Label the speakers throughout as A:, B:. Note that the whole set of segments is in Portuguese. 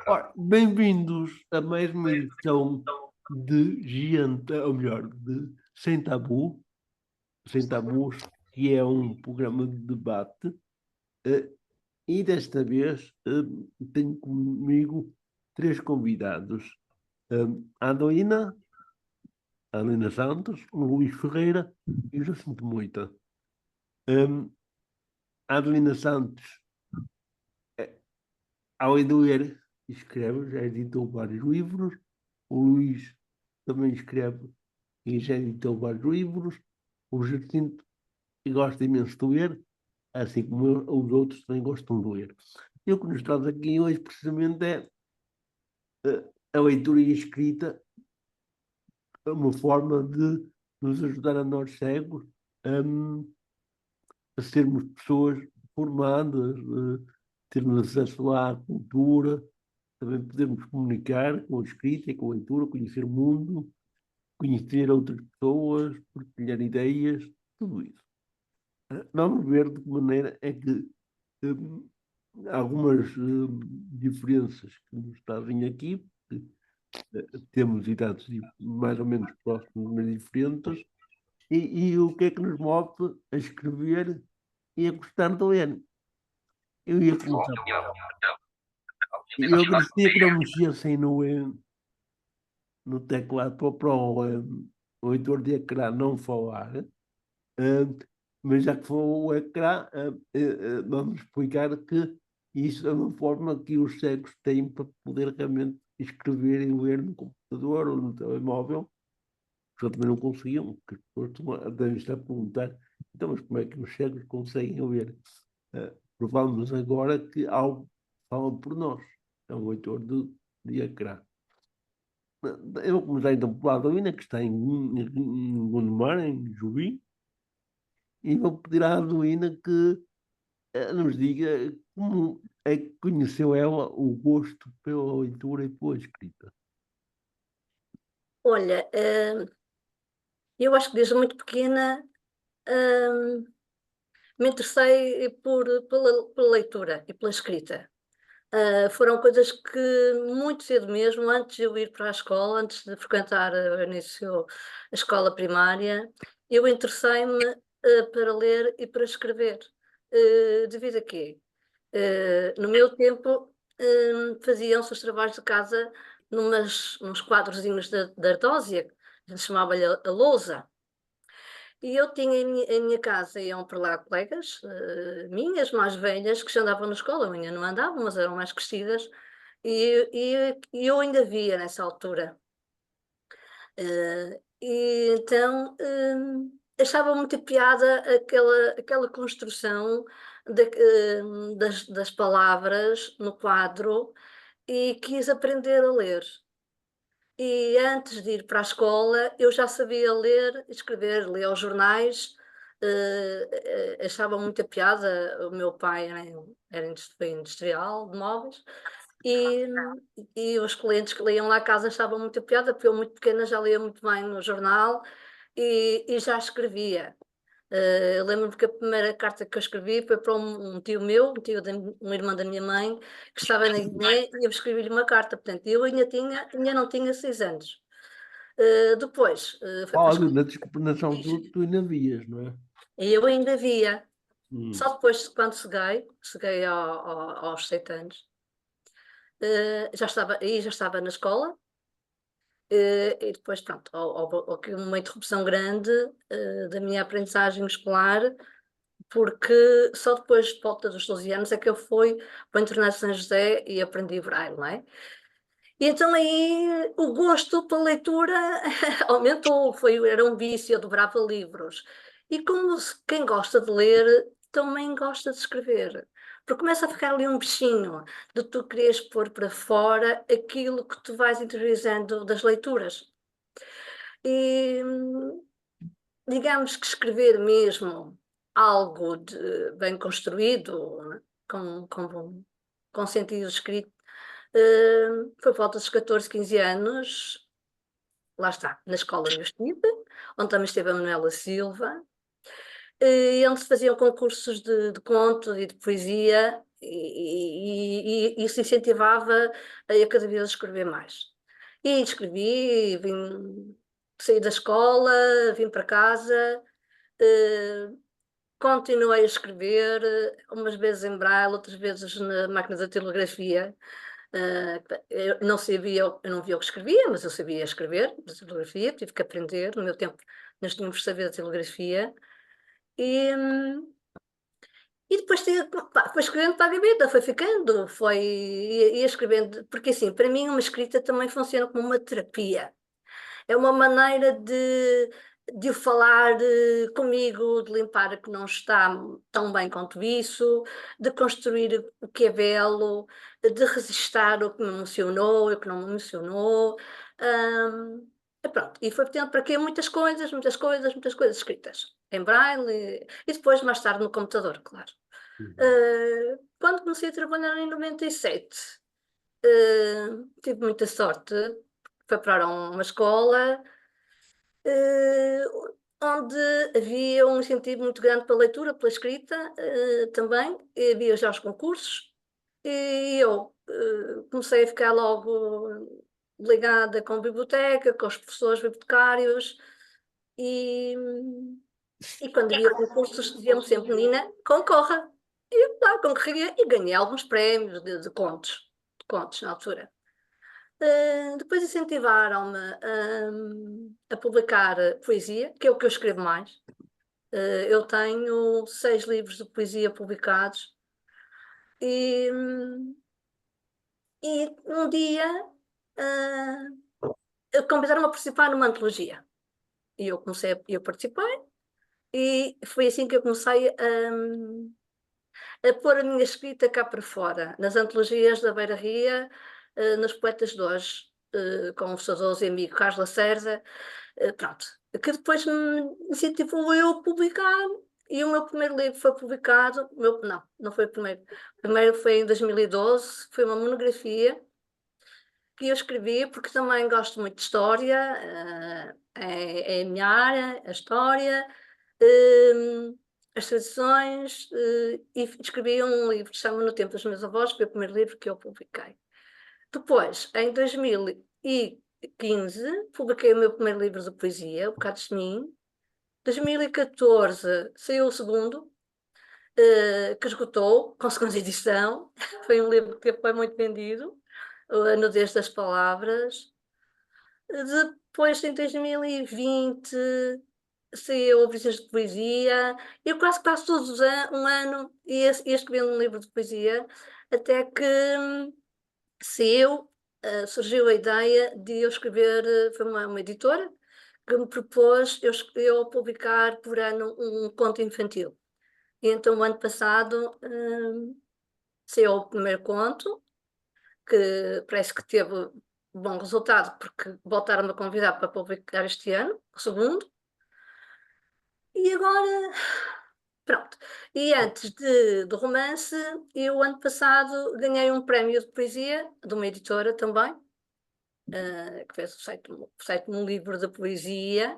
A: Ora, bem-vindos a mais uma edição de Giante, ou melhor, de Sem Tabu, Sem Tabus, que é um programa de debate. eh, E desta vez tenho comigo três convidados: a Adelina Santos, o Luís Ferreira e o Jacinto Moita. Um, a Adelina Santos, além de ler, escreve, já editou vários livros. O Luís também escreve e já editou vários livros. O Jacinto gosta imenso de ler, assim como os outros também gostam de ler. E o que nos traz aqui hoje, precisamente, é a leitura e a escrita, uma forma de nos ajudar a nós cegos a sermos pessoas formadas, termos acesso à cultura, também podemos comunicar com a escrita e com a leitura, conhecer o mundo, conhecer outras pessoas, partilhar ideias, tudo isso. Vamos ver de que maneira é que hum, algumas diferenças que nos trazem aqui, temos idades mais ou menos próximas, mas diferentes, e o que é que nos move a escrever e a gostar de ler. Eu ia começar. Eu agradecia que não mexessem no teclado para o leitor de ecrã não falar, mas já que for o ecrã, vamos explicar que isso é uma forma que os cegos têm para poder realmente escrever e ler no computador ou no telemóvel, que eu também não conseguiam, porque as pessoas devem estar a perguntar, então, mas como é que os cegos conseguem ler? Provamos agora que algo fala por nós, é um leitor de ecrã. Eu vou começar então pela Adelina, que está em Gondomar, em Juí, e vou pedir à Adelina que nos diga como é que conheceu ela o gosto pela leitura e pela escrita.
B: Olha, eu acho que desde muito pequena hum, me interessei pela leitura e pela escrita. Foram coisas que muito cedo mesmo, antes de eu ir para a escola, antes de frequentar ao início a escola primária, eu interessei-me para ler e para escrever. Devido a quê? No meu tempo, faziam-se os trabalhos de casa nos quadrozinhos de ardósia, que se chamava-lhe a lousa. E eu tinha em minha casa, iam para lá colegas minhas, mais velhas, que já andavam na escola, eu ainda não andava, mas eram mais crescidas, e eu ainda via nessa altura. E então achava muita piada aquela construção das palavras no quadro e quis aprender a ler. E antes de ir para a escola, eu já sabia ler, escrever, ler os jornais, achava muita piada. O meu pai foi industrial de móveis, e, e os clientes que liam lá a casa achavam muita piada, porque eu, muito pequena, já lia muito bem no jornal e já escrevia. Eu lembro-me que a primeira carta que eu escrevi foi para um tio meu, um irmão da minha mãe, que estava na Guiné, e eu escrevi-lhe uma carta. Portanto, eu ainda não tinha 6 anos. Depois, foi para a escola.
A: Olha, desculpa, nessa altura tu ainda vias, não é?
B: E eu ainda via.
A: Hum.
B: Só depois, quando cheguei aos 7 anos, já estava na escola. E depois, pronto, houve aqui uma interrupção grande da minha aprendizagem escolar, porque só depois, de volta dos 12 anos, é que eu fui para o Internato São José e aprendi Braille, não é? E então aí o gosto pela leitura aumentou, era um vício, eu dobrava livros. E como quem gosta de ler também gosta de escrever, porque começa a ficar ali um bichinho de tu quereres pôr para fora aquilo que tu vais interiorizando das leituras. E digamos que escrever mesmo algo bem construído, né, com sentido escrito, foi por volta dos 14, 15 anos, lá está, na escola onde eu estive, onde também esteve a Manuela Silva, onde se faziam concursos de conto e de poesia, e isso incentivava a cada vez escrever mais. E escrevi, saí da escola, vim para casa, eh, continuei a escrever, umas vezes em braille, outras vezes na máquina da telegrafia. Eu não sabia, eu não via o que escrevia, mas eu sabia escrever, da telegrafia, tive que aprender. No meu tempo, nós tínhamos de saber a telegrafia. E, e depois pá, foi escrevendo para a gaveta, foi ficando, ia escrevendo, porque assim, para mim uma escrita também funciona como uma terapia. É uma maneira de o falar comigo, de limpar o que não está tão bem quanto isso, de construir o que é belo, de resistir o que me emocionou e o que não me emocionou. E pronto, e foi tendo para quê muitas coisas, muitas coisas, muitas coisas escritas em braille e depois mais tarde no computador, claro.
A: Uhum.
B: Quando comecei a trabalhar em 97, tive muita sorte, foi para uma escola eh, onde havia um incentivo muito grande pela leitura, pela escrita também, e havia já os concursos, e eu comecei a ficar logo ligada com a biblioteca, com os professores bibliotecários, e, e quando havia concursos diziam-me sempre, menina, concorra. E eu lá concorria e ganhei alguns prémios de de contos na altura. Depois incentivaram-me a publicar poesia, que é o que eu escrevo mais. Eu tenho 6 livros de poesia publicados e, e um dia convidaram-me a participar numa antologia. E eu participei e foi assim que eu comecei a pôr a minha escrita cá para fora, nas antologias da Beira Ria, nos Poetas de Hoje, com o saudoso amigo Carlos Lacerda, pronto, que depois me incentivou eu a publicar, e o meu primeiro livro foi publicado, não, não foi o primeiro foi em 2012, foi uma monografia que eu escrevi, porque também gosto muito de história, é a minha área, a história, as tradições, e escrevi um livro que se chama No Tempo dos Meus Avós, foi o primeiro livro que eu publiquei. Depois, em 2015, publiquei o meu primeiro livro de poesia, O Bocados de Mim. 2014 saiu o segundo, que esgotou, com segunda edição. Foi um livro que foi muito vendido, A Nudez das Palavras. Depois, em 2020, saiu Obrigens de Poesia. Eu quase todos um ano ia escrevendo um livro de poesia, até que saiu, surgiu a ideia de eu escrever, foi uma editora que me propôs eu publicar por ano um conto infantil. E então, o ano passado, saiu o primeiro conto, que parece que teve bom resultado, porque voltaram-me a convidar para publicar este ano, o segundo. E agora, pronto. E antes do romance, eu, ano passado, ganhei um prémio de poesia de uma editora também, que fez o site um livro de poesia,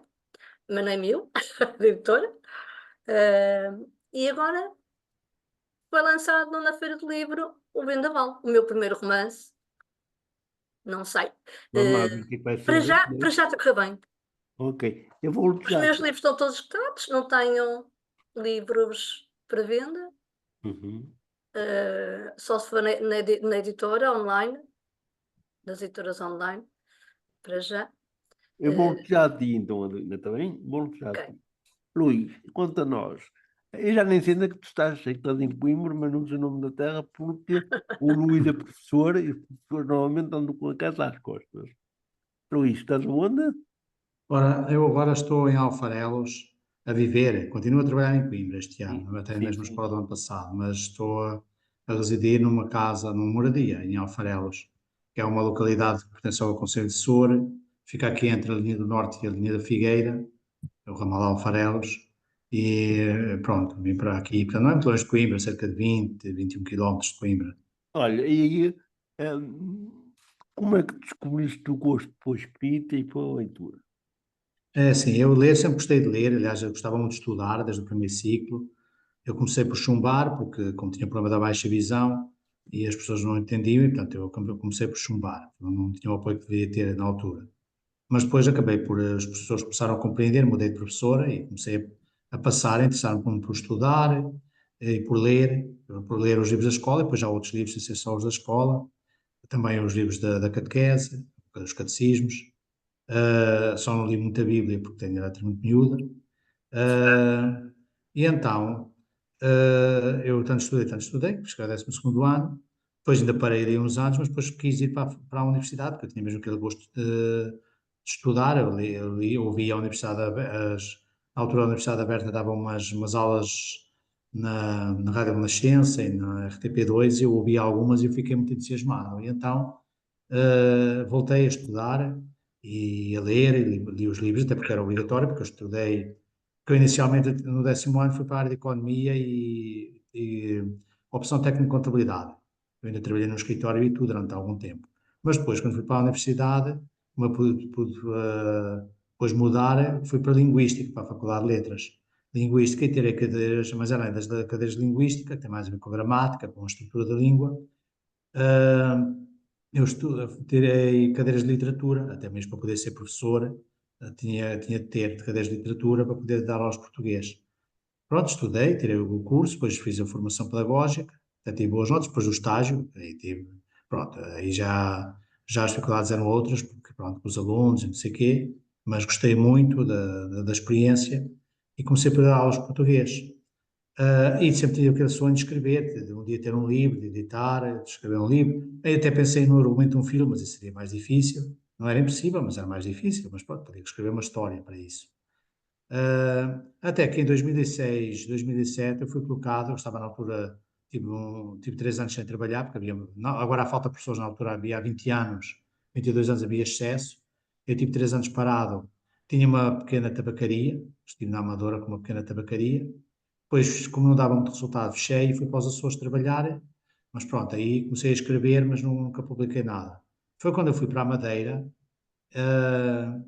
B: mas não é meu, da editora. E agora foi lançado na Feira do Livro o Vendaval, o meu primeiro romance. Não sei.
A: Vamos lá ver o que é que vai
B: Para
A: sair.
B: já, para já está a correr bem.
A: Ok, eu vou
B: Os
A: já.
B: meus livros estão todos esgotados, não tenho livros para venda,
A: Uhum.
B: só se for na editora online, nas editoras online, para já.
A: Eu vou
B: Eh,
A: já a ti, então, Adelina, está bem? Vou já a
B: ok.
A: ti. Luís, conta a nós. Eu já nem sei onde é que tu estás, sei que estás em Coimbra, mas não sei o nome da terra, porque o Luís é professor e os professores normalmente andam com a casa às costas. Luís, estás onde?
C: Ora, eu agora estou em Alfarelos a viver, continuo a trabalhar em Coimbra este ano, até a
A: Sim,
C: mesma
A: sim.
C: escola do ano passado, mas estou a residir numa casa, numa moradia em Alfarelos, que é uma localidade que pertence ao Conselho de Soure, fica aqui entre a linha do Norte e a linha da Figueira, é o ramal Alfarelos, e pronto, vim para aqui, portanto não é muito longe de Coimbra, cerca de 20, 21 quilómetros de Coimbra.
A: Olha, e aí, como é que descobriste o gosto pela escrita e pela leitura?
C: É assim, eu ler sempre gostei de ler, aliás, eu gostava muito de estudar desde o primeiro ciclo. eu comecei por chumbar, porque como tinha problema da baixa visão e as pessoas não entendiam, e portanto eu comecei por chumbar, não tinha o apoio que devia ter na altura. Mas depois acabei por, as pessoas começaram a compreender, mudei de professora e comecei a passar, a interessar-me por estudar e por ler os livros da escola, e depois já outros livros, sem ser só os da escola, também os livros da catequese, os catecismos. Só não li muita Bíblia porque tenho a letra muito miúda. E então, eu tanto estudei, cheguei ao 12º ano, depois ainda parei ali uns anos, mas depois quis ir para a universidade, porque eu tinha mesmo aquele gosto de estudar, eu ouvi a universidade, na altura a Universidade Aberta dava umas aulas na Rádio Renascença e na RTP2, eu ouvi algumas e eu fiquei muito entusiasmado, e então voltei a estudar e a ler, e li os livros, até porque era obrigatório, porque eu estudei, porque eu inicialmente no 10º ano fui para a área de Economia e opção técnica de contabilidade. Eu ainda trabalhei no escritório e tudo durante algum tempo. Mas depois, quando fui para a universidade, como eu pude depois mudar, fui para a Linguística, para a Faculdade de Letras. Linguística e tirei cadeiras, mas além das cadeiras de Linguística, tem mais a ver com a gramática, com a estrutura da língua. Eu tirei cadeiras de literatura, até mesmo para poder ser professor, tinha de ter cadeiras de literatura para poder dar aulas de português. Pronto, estudei, tirei o curso, depois fiz a formação pedagógica, até tive boas notas, depois do estágio, aí tive, pronto, aí já as dificuldades eram outras, porque pronto, com os alunos e não sei o quê, mas gostei muito da experiência e comecei por dar aulas de português. E sempre tive aquele sonho de escrever, de um dia ter um livro, de editar, de escrever um livro. Aí até pensei no argumento de um filme, mas isso seria mais difícil. Não era impossível, mas era mais difícil. Mas pronto, podia escrever uma história para isso. Até que em 2006, 2007, eu fui colocado, eu estava na altura, tive 3 anos sem trabalhar, porque havia, não, agora há falta de pessoas, na altura havia há 20 anos, 22 anos havia excesso. Eu tive 3 anos parado, tinha uma pequena tabacaria, estive na Amadora com uma pequena tabacaria. Depois, como não dava muito resultado, fechei e fui para os Açores trabalhar, mas pronto, aí comecei a escrever, mas nunca publiquei nada. Foi quando eu fui para a Madeira, eh,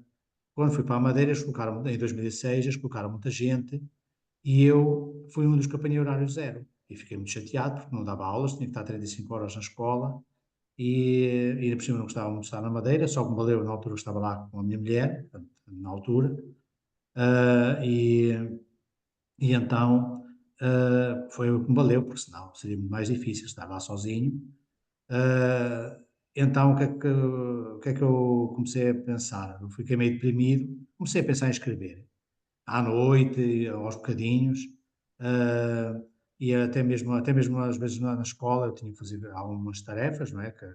C: quando fui para a Madeira, eles colocaram, em 2006, eles colocaram muita gente e eu fui um dos que apanhei horário zero. E fiquei muito chateado porque não dava aulas, tinha que estar 35 horas na escola e ainda por cima não gostava muito de estar na Madeira, só que me valeu na altura que estava lá com a minha mulher, portanto, na altura, eh, e e então foi o que me valeu, porque senão seria muito mais difícil estar lá sozinho. Ah, então o que é que eu comecei a pensar? Eu fiquei meio deprimido, comecei a pensar em escrever. À noite, aos bocadinhos, ah, e até mesmo às vezes na escola eu tinha que fazer algumas tarefas, não é? Que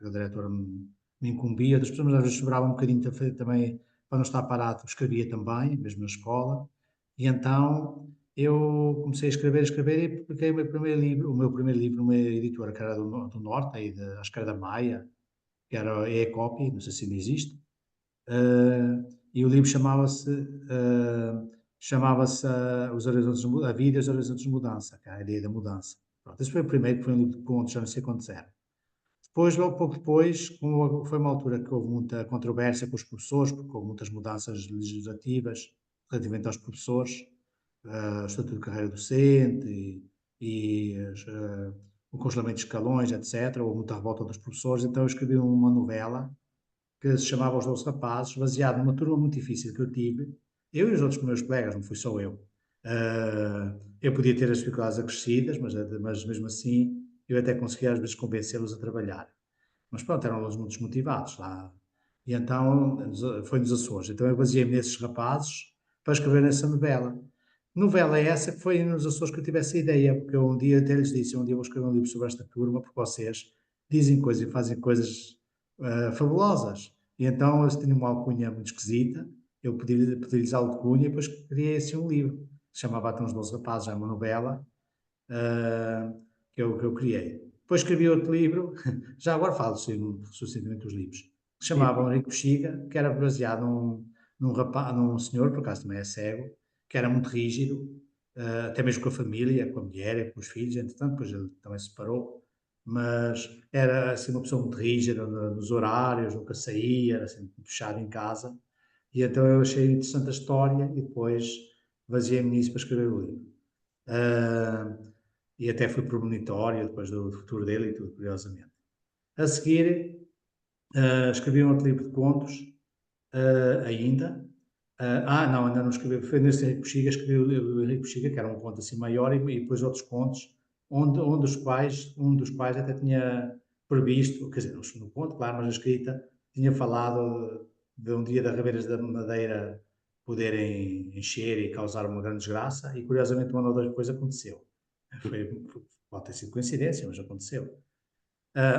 C: a diretora me incumbia, das pessoas, mas às vezes sobrava um bocadinho também para não estar parado, escrevia também, mesmo na escola. E então eu comecei a escrever e publiquei o meu primeiro livro numa editora que era do Norte, aí acho que era da Maia, que era a E-Copy, não sei se ainda existe. E o livro Os Horizontes a Vida e os Horizontes de Mudança, que é a ideia da mudança. Pronto, esse foi o primeiro, que foi um livro de contos, já não sei quantos era. Depois, logo pouco depois, foi uma altura que houve muita controvérsia com os professores, porque houve muitas mudanças legislativas relativamente aos professores, o Estatuto de Carreira Docente e o congelamento de escalões, etc. Houve muita revolta dos professores, então eu escrevi uma novela que se chamava Os 12 Rapazes, baseado numa turma muito difícil que eu tive, eu e os outros meus colegas, não fui só eu. Eu podia ter as dificuldades acrescidas, mas mesmo assim eu até conseguia às vezes convencê-los a trabalhar. Mas pronto, eram alunos muito desmotivados lá. E então foi nos Açores. Então eu baseei-me nesses rapazes para escrever essa novela. Novela essa que foi nos Açores que eu tive essa ideia, porque eu um dia até lhes disse, um dia vou escrever um livro sobre esta turma, porque vocês dizem coisas e fazem coisas fabulosas. E então eles tinham uma alcunha muito esquisita, eu pedi-lhes a alcunha e depois criei assim um livro, que se chamava Até uns 12 Rapazes, é uma novela, ah, que eu criei. Depois escrevi outro livro, já agora falo sucintamente dos livros, que se
A: Sim,
C: chamava
A: sim.
C: Henrique Bexiga, que era baseado num senhor, por acaso também é cego, que era muito rígido, até mesmo com a família, com a mulher e com os filhos, entretanto, depois ele também se separou, mas era assim uma pessoa muito rígida nos horários, nunca saía, era sempre muito fechado em casa, e então eu achei interessante a história e depois baseei-me nisso para escrever o livro. e até fui premonitório depois do futuro dele e tudo, curiosamente. A seguir, escrevi um outro livro de contos, ainda. Não, ainda não escrevi, foi nesse Henrique Bexiga, escrevi o Henrique Bexiga, que era um conto assim maior, e depois outros contos, um dos quais até tinha previsto, quer dizer, no conto, claro, mas a escrita, tinha falado de um dia das Ribeiras da Madeira poderem encher e causar uma grande desgraça, e curiosamente um ano ou dois depois aconteceu. Pode ter sido coincidência, mas aconteceu.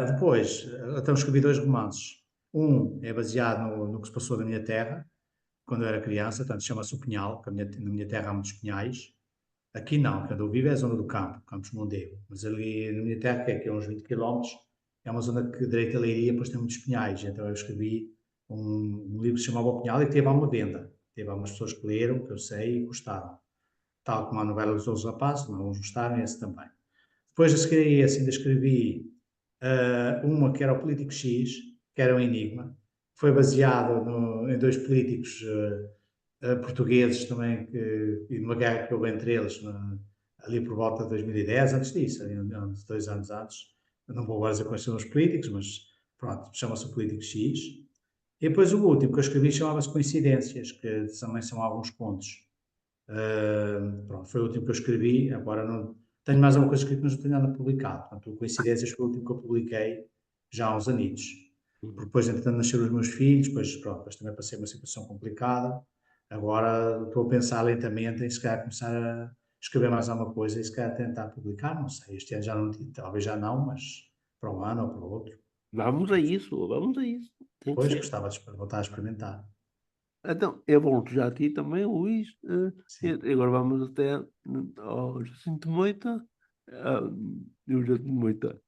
C: Depois, então escrevi 2 romances. Um é baseado no que se passou na minha terra, quando eu era criança, portanto chama-se O Pinhal, porque na minha terra há muitos pinhais. Aqui não, onde eu vivo é a zona do campo, Campos Mondego. Mas ali na minha terra, que é aqui a uns 20 quilómetros, é uma zona que direita a Leiria, depois tem muitos pinhais. Então eu escrevi um livro que se chamava O Pinhal e teve à uma venda. Teve algumas pessoas que leram, que eu sei, e gostaram. Tal como a novela dos 12 Rapazes, mas alguns gostaram, esse também. Depois a seguir a esse ainda escrevi uma que era o Político X, que era um enigma. Foi baseado em 2 políticos portugueses também, e numa guerra que houve entre eles, ali por volta de 2010, antes disso, uns 2 anos antes. Eu não vou agora dizer quais são os políticos, mas pronto, chama-se o Político X. E depois o último que eu escrevi chamava-se Coincidências, que também são alguns contos. Pronto, foi o último que eu escrevi, agora não tenho mais alguma coisa escrita, mas não tenho nada publicado. Portanto, o Coincidências foi o último que eu publiquei já há uns anitos. Porque depois, entretanto, nasceram os meus filhos, depois, pronto, depois também passei uma situação complicada. Agora estou a pensar lentamente em se calhar começar a escrever mais alguma coisa e se calhar tentar publicar, não sei, este ano já não, talvez já não, mas para um ano ou para o outro.
A: Vamos a isso, vamos a isso. Tem que
C: Depois
A: ser.
C: gostava de voltar a experimentar.
A: Então, eu volto já a ti também, Luís.
C: Sim.
A: E agora vamos até ao Jacinto Moita. E o Jacinto Moita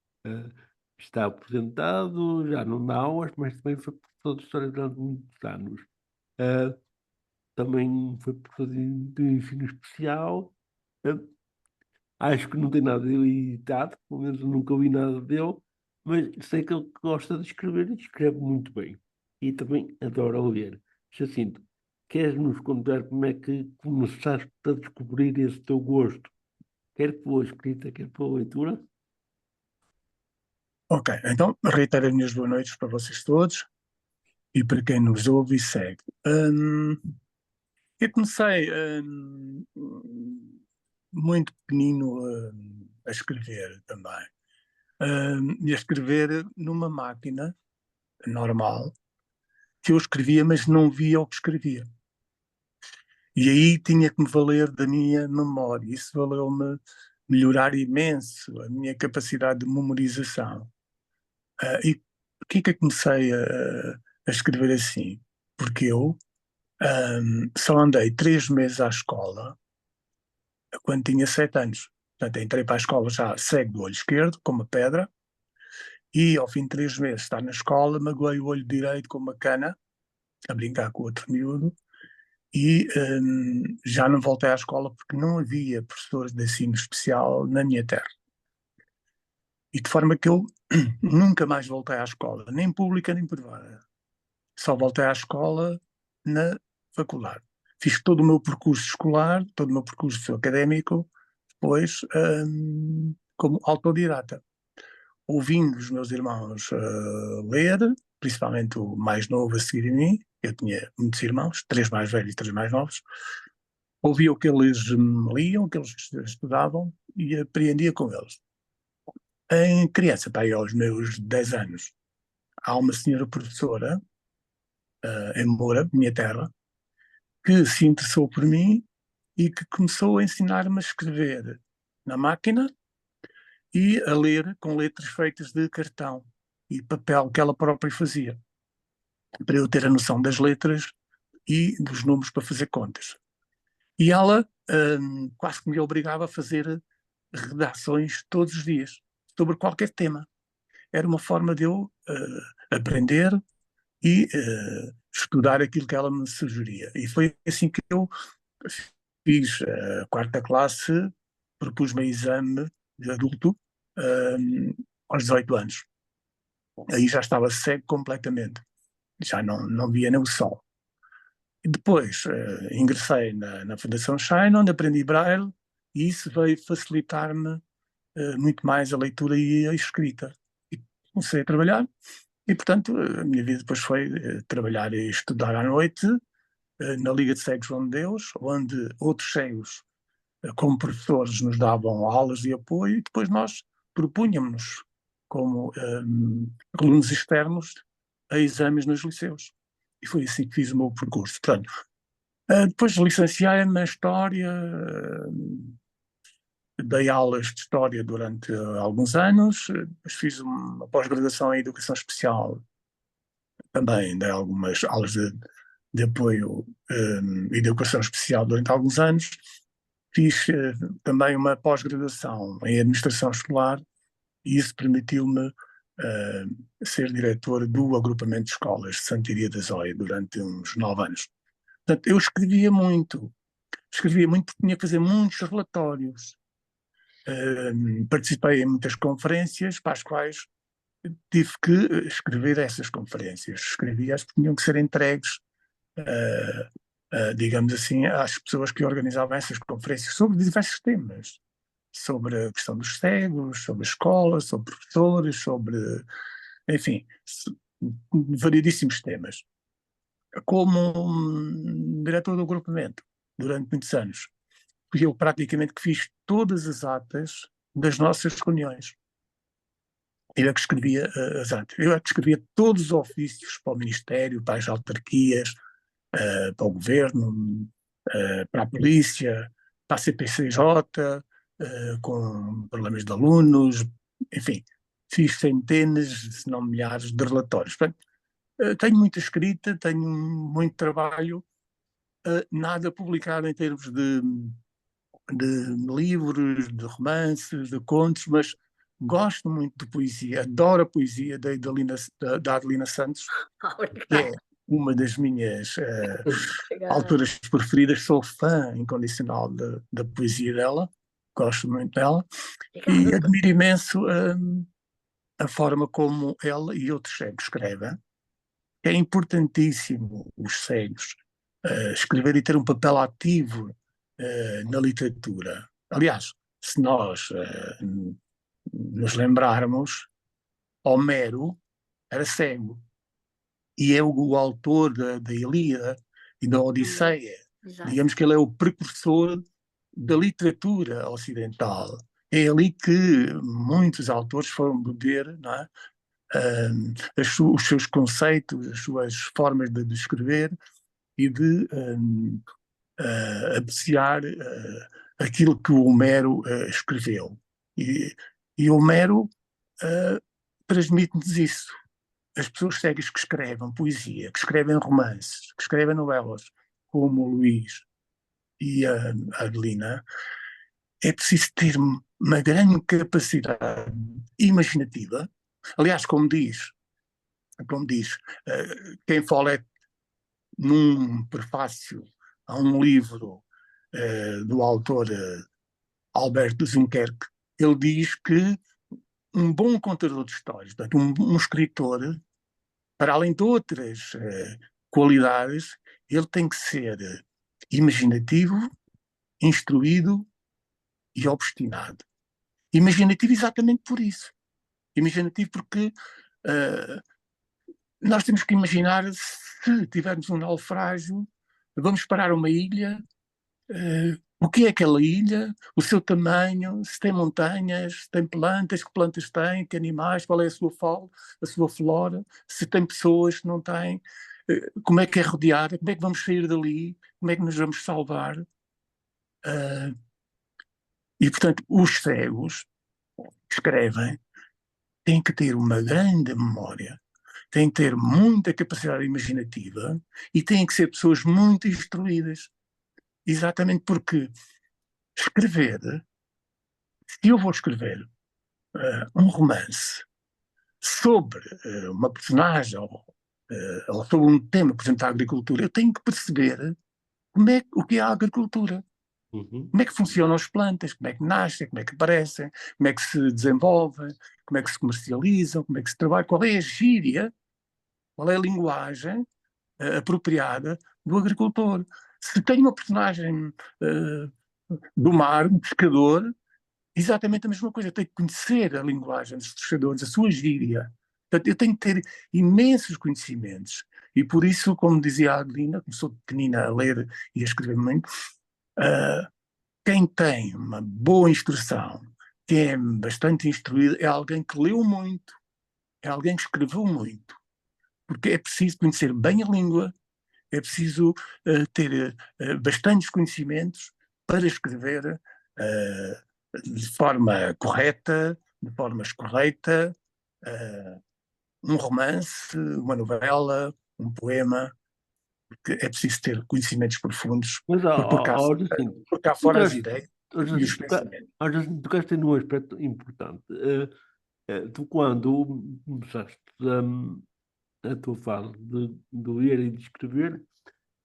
A: está aposentado, já não dá aulas, mas também foi professor de História durante muitos anos. Ah, Também foi professor de ensino especial. Ah, Acho que não tem nada editado, pelo menos eu nunca ouvi nada dele, mas sei que ele gosta de escrever e escreve muito bem. E também adora ler. Jacinto, queres nos contar como é que começaste a descobrir esse teu gosto, quer pela escrita, quer pela leitura?
D: Ok, então reitero as minhas boas noites para vocês todos e para quem nos ouve e segue. Eu comecei muito pequenino a escrever também. E a escrever numa máquina normal, que eu escrevia, mas não via o que escrevia. E aí tinha que me valer da minha memória. Isso valeu-me melhorar imenso a minha capacidade de memorização. E por que eu comecei a escrever assim? Porque eu só andei 3 meses à escola quando tinha 7 anos. Portanto, entrei para a escola já cego do olho esquerdo, com uma pedra, e ao fim de 3 meses de estar na escola, magoei o olho direito com uma cana, a brincar com outro miúdo, e já não voltei à escola porque não havia professores de ensino especial na minha terra. E de forma que eu nunca mais voltei à escola, nem pública nem privada. Só voltei à escola na faculdade. Fiz todo o meu percurso escolar, todo o meu percurso académico, depois como autodidata, ouvindo os meus irmãos ler, principalmente o mais novo a seguir em mim. Eu tinha muitos irmãos, 3 mais velhos e 3 mais novos. Ouvia o que eles liam, o que eles estudavam e aprendia com eles. Em criança, para aí aos meus 10 anos, há uma senhora professora em Moura, minha terra, que se interessou por mim e que começou a ensinar-me a escrever na máquina e a ler com letras feitas de cartão e papel que ela própria fazia, para eu ter a noção das letras e dos números para fazer contas. E ela quase que me obrigava a fazer redações todos os dias, sobre qualquer tema. Era uma forma de eu aprender e estudar aquilo que ela me sugeria. E foi assim que eu fiz a 4ª classe, propus-me a exame de adulto aos 18 anos. Aí já estava cego completamente, já não via nem o sol. E depois ingressei na Fundação Shine, onde aprendi Braille, e isso veio facilitar-me muito mais a leitura e a escrita. E comecei a trabalhar, e portanto a minha vida depois foi trabalhar e estudar à noite na Liga de Cegos João de Deus, onde outros cegos, como professores, nos davam aulas de apoio, e depois nós propunhamos-nos como alunos externos a exames nos liceus. E foi assim que fiz o meu percurso. Portanto, depois licenciei-me na História, dei aulas de História durante alguns anos, depois fiz uma pós-graduação em Educação Especial, também dei algumas aulas de apoio e de Educação Especial durante alguns anos. Fiz também uma pós-graduação em Administração Escolar, e isso permitiu-me ser diretor do agrupamento de escolas de Santa Iria da Zóia durante uns 9 anos. Portanto, eu escrevia muito porque tinha que fazer muitos relatórios. Participei em muitas conferências para as quais tive que escrever essas conferências. Escrevi-as porque tinham que ser entregues, digamos assim, às pessoas que organizavam essas conferências sobre diversos temas. Sobre a questão dos cegos, sobre a escola, sobre professores, sobre, enfim, variedíssimos temas. Como diretor do agrupamento, durante muitos anos, fui eu praticamente que fiz todas as atas das nossas reuniões. Eu é que escrevia as atas. Eu é que escrevia todos os ofícios para o Ministério, para as autarquias, para o Governo, para a Polícia, para a CPCJ, com problemas de alunos, enfim, fiz centenas, se não milhares, de relatórios. Portanto, tenho muita escrita, tenho muito trabalho, nada publicado em termos de livros, de romances, de contos, mas gosto muito de poesia, adoro a poesia da Adelina Santos, que é uma das minhas autoras preferidas, sou fã incondicional da poesia dela, gosto muito dela, e admiro imenso a forma como ela e outros cegos escrevem. É importantíssimo os cegos escrever e ter um papel ativo na literatura. Aliás, se nós nos lembrarmos, Homero era cego e é o autor da Ilíada e da Odisseia.
B: Exato.
D: Digamos que ele é o precursor da literatura ocidental. É ali que muitos autores foram beber, não é? Os seus conceitos, as suas formas de escrever e de apreciar aquilo que o Homero escreveu. E Homero transmite-nos isso. As pessoas cegas que escrevem poesia, que escrevem romances, que escrevem novelas, como o Luís e a Adelina, é preciso ter uma grande capacidade imaginativa. Aliás, como diz quem fala num prefácio a um livro do autor Alberto Dunkerque, ele diz que um bom contador de histórias, portanto, um escritor, para além de outras qualidades, ele tem que ser imaginativo, instruído e obstinado. Imaginativo exatamente por isso. Imaginativo porque nós temos que imaginar, se tivermos um naufrágio, vamos parar uma ilha, o que é aquela ilha, o seu tamanho, se tem montanhas, se tem plantas, que plantas tem, que animais, qual é a sua fauna, a sua flora, se tem pessoas, se não tem, como é que é rodeada, como é que vamos sair dali, como é que nos vamos salvar. E, portanto, os cegos que escrevem têm que ter uma grande memória, têm que ter muita capacidade imaginativa e têm que ser pessoas muito instruídas. Exatamente porque escrever, se eu vou escrever um romance sobre uma personagem ou sobre um tema, por exemplo, da agricultura, eu tenho que perceber o que é a agricultura.
A: Uhum.
D: Como é que funcionam as plantas, como é que nascem, como é que aparecem, como é que se desenvolvem, como é que se comercializam, como é que se trabalha, qual é a gíria, qual é a linguagem apropriada do agricultor. Se tem uma personagem do mar, um pescador, exatamente a mesma coisa. Eu tenho que conhecer a linguagem dos pescadores, a sua gíria. Portanto, eu tenho que ter imensos conhecimentos. E por isso, como dizia a Adelina, começou pequenina a ler e a escrever muito, ah, quem tem uma boa instrução, que é bastante instruído, é alguém que leu muito, é alguém que escreveu muito. Porque é preciso conhecer bem a língua, é preciso ter bastantes conhecimentos para escrever de forma correta, de forma escorreita, um romance, uma novela, um poema, porque é preciso ter conhecimentos profundos,
A: Mas, Jacinto,
D: porque cá fora as
A: tocaste,
D: ideias
A: ó,
D: e os
A: Jacinto,
D: pensamentos.
A: Jacinto, tocaste num aspecto importante. Tu, quando começaste a tua fase de ler e de escrever,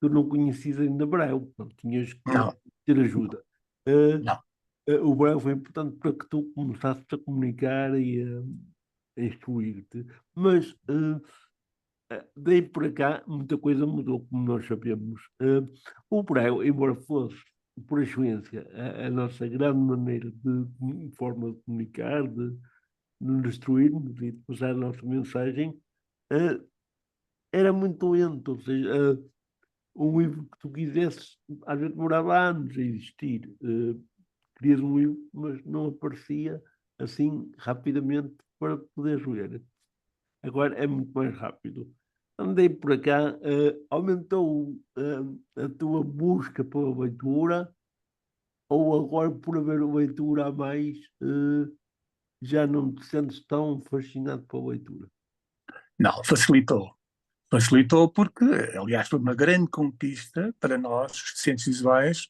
A: tu não conhecias ainda Braille, portanto, tinhas que
D: Não,
A: ter ajuda. Eh,
D: não.
A: o Braille foi importante para que tu começasses a comunicar e a instruir-te, mas daí para cá muita coisa mudou, como nós sabemos. O Braille, embora fosse, por excelência, a nossa grande maneira de forma de comunicar, de nos instruirmos e de passar a nossa mensagem, eh, era muito lento, ou seja, um livro que tu quisesses, às vezes demorava anos a existir. Querias um livro, mas não aparecia assim rapidamente para poderes ler. Agora é muito mais rápido. Andei por cá, aumentou a tua busca pela leitura, ou agora por haver leitura a mais, já não te sentes tão fascinado pela leitura?
D: Não, facilitou. Facilitou porque, aliás, foi uma grande conquista para nós, deficientes visuais,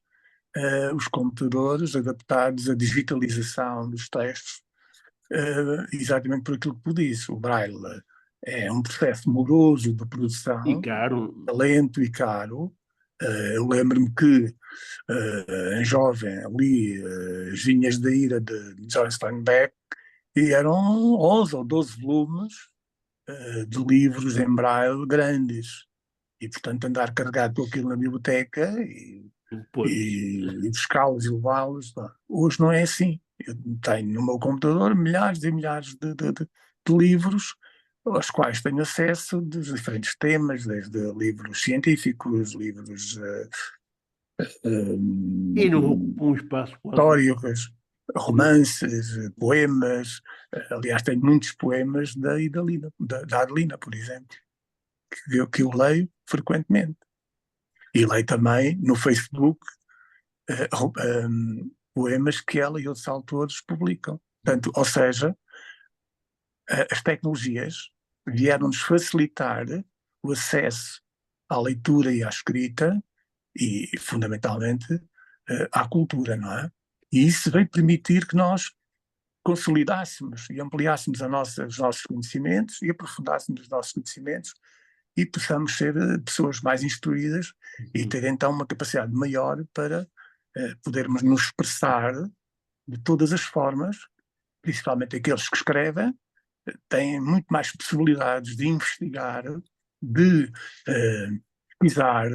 D: os computadores adaptados à digitalização dos textos, exatamente por aquilo que tu disse. O Braille é um processo moroso de
A: E
D: produção,
A: caro,
D: lento e caro. Eu lembro-me que, em jovem, li As Vinhas da Ira de John Steinbeck e eram 11 ou 12 volumes de livros em Braille grandes. E, portanto, andar carregado com aquilo na biblioteca
A: pois.
D: e buscá-los e levá-los. Pá. Hoje não é assim. Eu tenho no meu computador milhares e milhares de livros aos quais tenho acesso dos diferentes temas, desde livros científicos, livros
A: E não ocupa um espaço quase.
D: históricos,
A: E não-
D: romances, poemas. Aliás, tenho muitos poemas da Adelina, por exemplo, que eu leio frequentemente. E leio também no Facebook poemas que ela e outros autores publicam. Portanto, ou seja, as tecnologias vieram-nos facilitar o acesso à leitura e à escrita e, fundamentalmente, à cultura, não é? E isso veio permitir que nós consolidássemos e ampliássemos os nossos conhecimentos e aprofundássemos os nossos conhecimentos e possamos ser pessoas mais instruídas e ter então uma capacidade maior para podermos nos expressar de todas as formas, principalmente aqueles que escrevem, têm muito mais possibilidades de investigar, de pesquisar,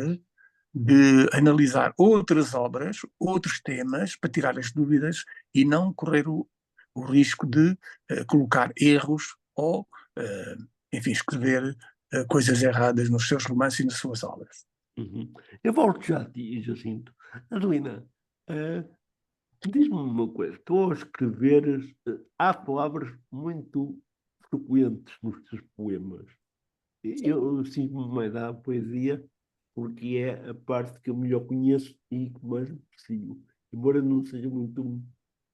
D: de analisar outras obras, outros temas, para tirar as dúvidas e não correr o risco de colocar erros ou, enfim, escrever coisas erradas nos seus romances e nas suas obras.
A: Uhum. Eu volto já a ti, Jacinto. Adelina, diz-me uma coisa. Tu, ao escreveres, há palavras muito frequentes nos teus poemas. Eu sinto-me mais à poesia porque é a parte que eu melhor conheço e que mais aprecio. Embora não seja muito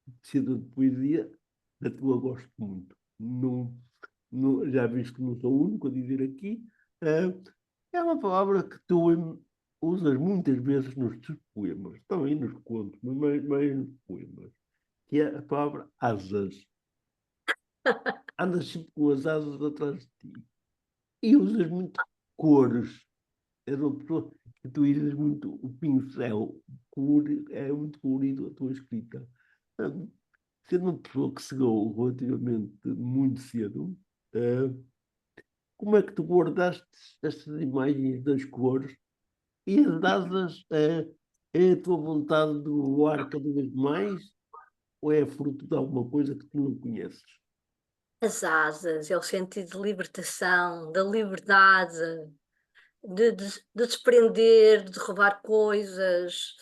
A: apreciador de poesia, da tua gosto muito. Não, já viste que não sou o único a dizer aqui. eh, É uma palavra que tu usas muitas vezes nos teus poemas, também nos contos, mas mais nos poemas, que é a palavra asas. Andas sempre com as asas atrás de ti. E usas muito cores. És uma pessoa que tu usas muito o pincel. É muito colorido a tua escrita. Hum, Sendo uma pessoa que chegou relativamente muito cedo, eh, como é que tu guardaste estas imagens das cores e as asas? É a tua vontade de voar cada vez mais ou é fruto de alguma coisa que tu não conheces?
B: As asas, é o sentido de libertação, da liberdade, de desprender, de derrubar coisas,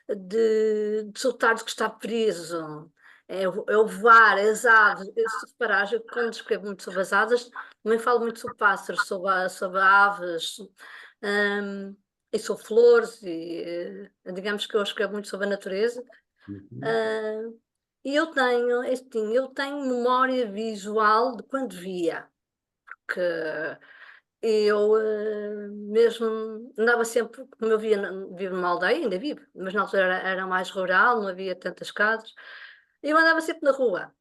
B: de soltar o que está preso. É o voar, as aves. Eu, se reparares, eu, quando escrevo muito sobre as asas, também falo muito sobre pássaros, sobre aves, hum, e sobre flores, e digamos que eu escrevo muito sobre a natureza.
A: Uhum.
B: Hum, e eu tenho memória visual de quando via, que eu mesmo andava sempre, como eu via, vivo numa aldeia, ainda vivo, mas na altura era mais rural, não havia tantas casas. Eu andava sempre na rua,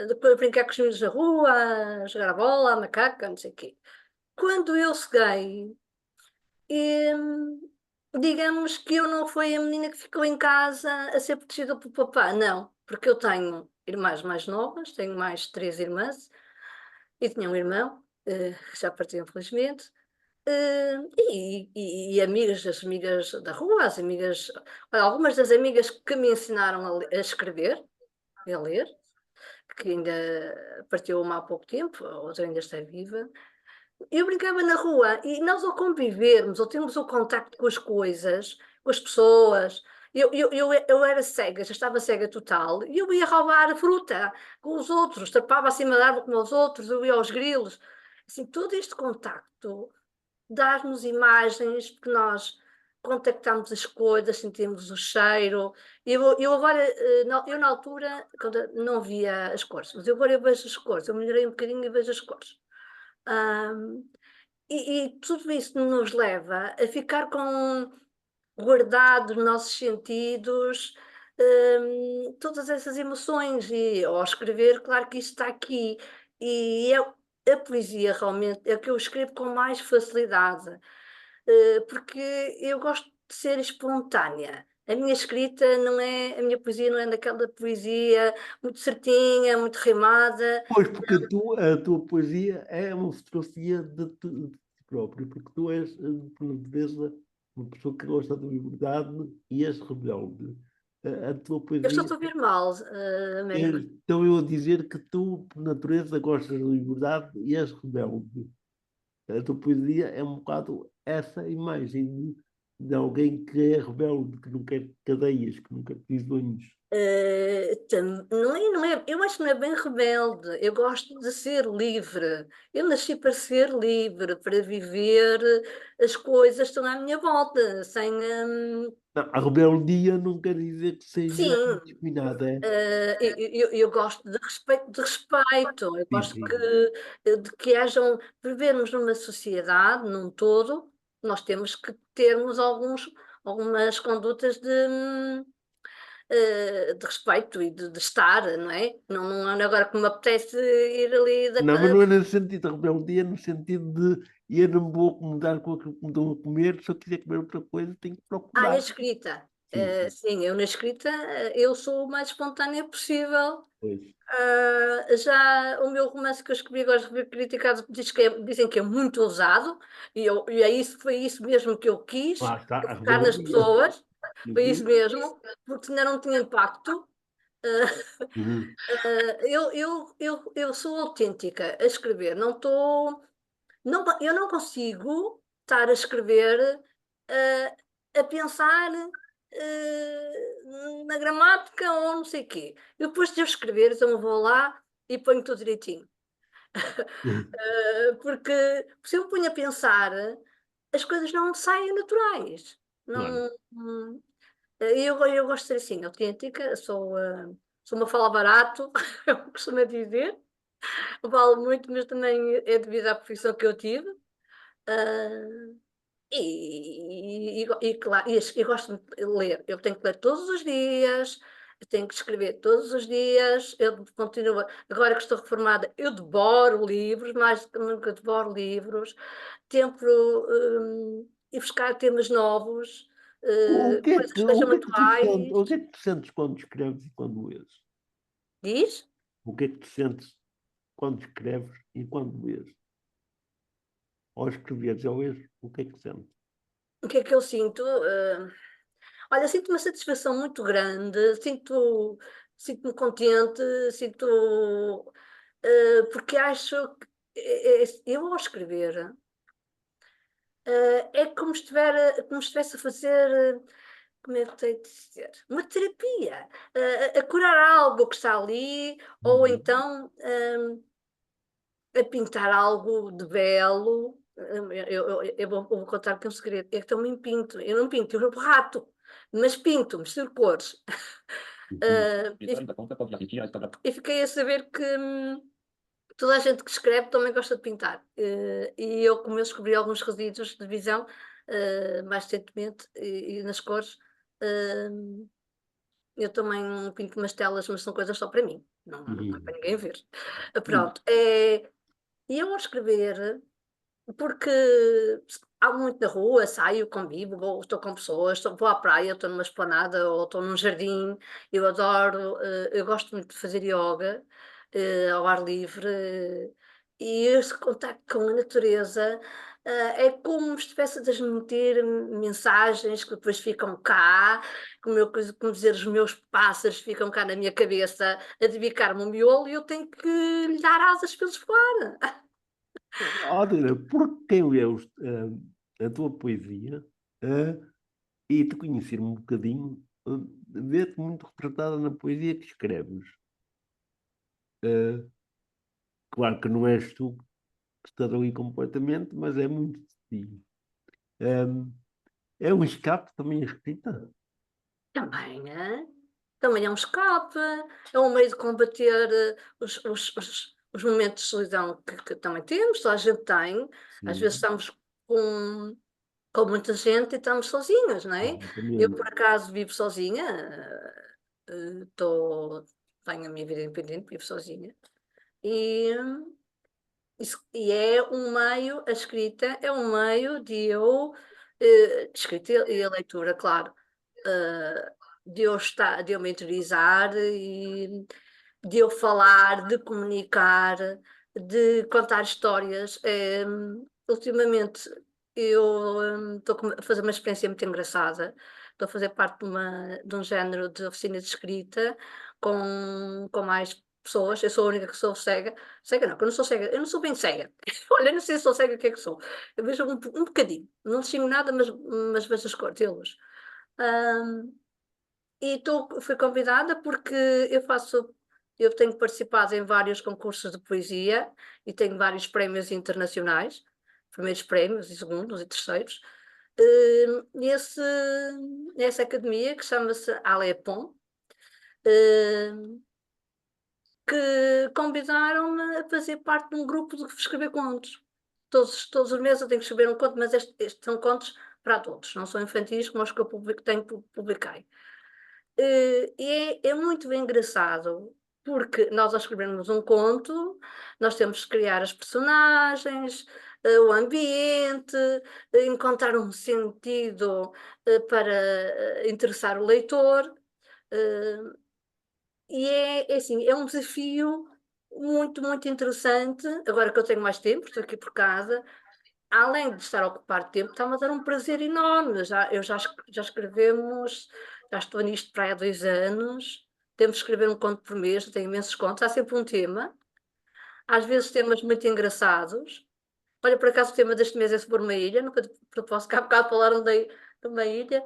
B: depois a brincar com os meninos na rua, a jogar a bola, a macaca, não sei o quê. Quando eu cheguei, digamos que eu não fui a menina que ficou em casa a ser protegida pelo papá, não, porque eu tenho irmãs mais novas, tenho mais 3 irmãs e tinha um irmão, que já partiu infelizmente. E amigas, as amigas da rua, as amigas, olha, algumas das amigas que me ensinaram a escrever e a ler, que ainda partiu uma há pouco tempo, a outra ainda está viva. Eu brincava na rua e nós, ao convivermos, ou termos o contacto com as coisas, com as pessoas, eu era cega, já estava cega total, e eu ia roubar fruta com os outros, trepava acima da árvore como os outros, eu ia aos grilos. Assim, todo este contacto dar-nos imagens, porque nós contactamos as coisas, sentimos o cheiro. Eu agora, eu na altura, quando não via as cores, mas agora eu vejo as cores, eu melhorei um bocadinho e vejo as cores. Ahm, e tudo isso nos leva a ficar com guardados nos nossos sentidos, todas essas emoções, e ao escrever, claro que isso está aqui. E a poesia realmente é o que eu escrevo com mais facilidade, porque eu gosto de ser espontânea. A minha escrita não é, a minha poesia não é daquela poesia muito certinha, muito rimada.
A: Pois, porque a tua poesia é uma fotografia de ti próprio, porque tu és, por natureza, uma pessoa que gosta de liberdade e és rebelde. A tua
B: Eu estou
A: poesia.
B: a ouvir mal, Américo.
A: Estou eu a dizer que tu, por natureza, gostas de liberdade e és rebelde. A tua poesia é um bocado essa imagem de alguém que é rebelde, que não quer cadeias, que não quer prisões.
B: Não é, eu acho que não é bem rebelde. Eu gosto de ser livre. Eu nasci para ser livre, para viver as coisas que estão à minha volta, sem.
A: Não, a rebeldia não quer dizer que seja
B: Sim,
A: discriminada, é?
B: eu gosto de respeito. Eu
A: Sim,
B: gosto
A: sim.
B: de que hajam. Vivermos numa sociedade, num todo, nós temos que termos algumas condutas de respeito e de estar, não é? Não é agora que me apetece ir ali
A: Não, mas não é nesse sentido. A rebeldia é no sentido de eu não me vou acomodar com aquilo que me dão a comer, se eu quiser comer outra coisa, tenho que
B: na
A: procurar.
B: escrita.
A: Sim, sim,
B: Sim, eu na escrita eu sou o mais espontânea possível.
A: pois.
B: Já o meu romance que eu escrevi agora foi criticado, dizem que é muito ousado, e foi isso mesmo que eu quis,
A: Lá está a
B: tocar nas
A: rebeldia.
B: pessoas,
A: Sim,
B: foi isso
A: sim.
B: mesmo, porque ainda não tinha impacto.
A: Uhum.
B: Eu sou autêntica a escrever, não estou. Não, eu não consigo estar a escrever, a pensar na gramática ou não sei o quê. Eu depois de eu escrever, então eu vou lá e ponho tudo direitinho. Porque se eu me ponho a pensar, as coisas não saem naturais.
A: Claro.
B: Não, eu gosto de ser assim, autêntica, sou uma fala barato, eu costumo dizer. Vale muito, mas também é devido à profissão que eu tive. Ah, claro, eu gosto de ler. Eu tenho que ler todos os dias, eu tenho que escrever todos os dias. Eu continuo, agora que estou reformada, eu devoro livros, mais do que nunca devoro livros. Tento ir buscar temas novos, coisas que sejam
A: O que é que tu sentes,
B: atuais.
A: o que é que tu sentes quando escreves e quando lês?
B: Diz?
A: O que é que tu sentes quando escreves e quando lês? Ao escreveres, ao lês, o que é que sentes?
B: O que é que eu sinto? Olha, sinto uma satisfação muito grande, sinto-me contente, porque acho que eu ao escrever é como se estivesse a fazer, como é que tenho de dizer? Uma terapia, a curar algo que está ali, ou então a pintar algo de belo. Eu vou contar aqui um segredo, é que também pinto, eu não pinto, eu rato, mas pinto, misturo cores. E fiquei a saber que toda a gente que escreve também gosta de pintar. E eu, como eu descobri alguns resíduos de visão, mais recentemente, e nas cores, eu também pinto umas telas, mas são coisas só para mim, não é para ninguém ver. Pronto, e eu ao escrever, porque há muito na rua, saio, convivo, estou com pessoas, vou à praia, estou numa esplanada ou estou num jardim, eu adoro, eu gosto muito de fazer yoga ao ar livre, e esse contacto com a natureza é como se estivesse a transmitir mensagens que depois ficam cá, como dizer, os meus pássaros ficam cá na minha cabeça a dedicar-me um miolo e eu tenho que lhe dar asas para eles voar.
A: Olha, porque quem lê a tua poesia e te conhecer um bocadinho, vê-te muito retratada na poesia que escreves. Claro que não és tu que estás ali completamente, mas é muito de ti. É um escape também a escrita.
B: Também, também é um escape, é um meio de combater os momentos de solidão que também temos, toda a gente tem. Às vezes
A: Sim,
B: estamos com muita gente e estamos sozinhos, não é? Eu,
A: exatamente.
B: por acaso, vivo sozinha, tenho a minha vida independente, vivo sozinha. E, e é um meio, a escrita é um meio de eu, escrita e a leitura, claro, eh, de eu me interiorizar e de eu falar, de comunicar, de contar histórias. Ultimamente eu estou a fazer uma experiência muito engraçada. Estou a fazer parte de um género de oficina de escrita com mais pessoas. Eu sou a única que sou cega. Cega não, que eu não sou cega. Eu não sou bem cega. Olha, eu não sei se sou cega, o que é que sou. Eu vejo um bocadinho. Não distingo nada, mas vejo as cores deles. E fui convidada porque eu tenho participado em vários concursos de poesia e tenho vários prémios internacionais, primeiros prémios e segundos e terceiros. Nesse, nessa academia que chama-se Alepon, eh, que convidaram-me a fazer parte de um grupo de escrever contos. Todos os meses eu tenho que escrever um conto, mas estes são contos para adultos, não são infantis como os que eu publiquei. E é muito engraçado, porque nós ao escrevermos um conto, nós temos que criar as personagens, o ambiente, encontrar um sentido para interessar o leitor. eh, e é assim, é um desafio muito, muito interessante. Agora que eu tenho mais tempo, estou aqui por casa, além de estar a ocupar tempo, está-me a dar um prazer enorme. Já escrevemos, já estou nisto para aí há 2 anos. Temos de escrever um conto por mês, eu tenho imensos contos, há sempre um tema. Às vezes temas muito engraçados. Olha, por acaso o tema deste mês é sobre uma ilha, nunca te propósito, que há bocado falaram de uma ilha.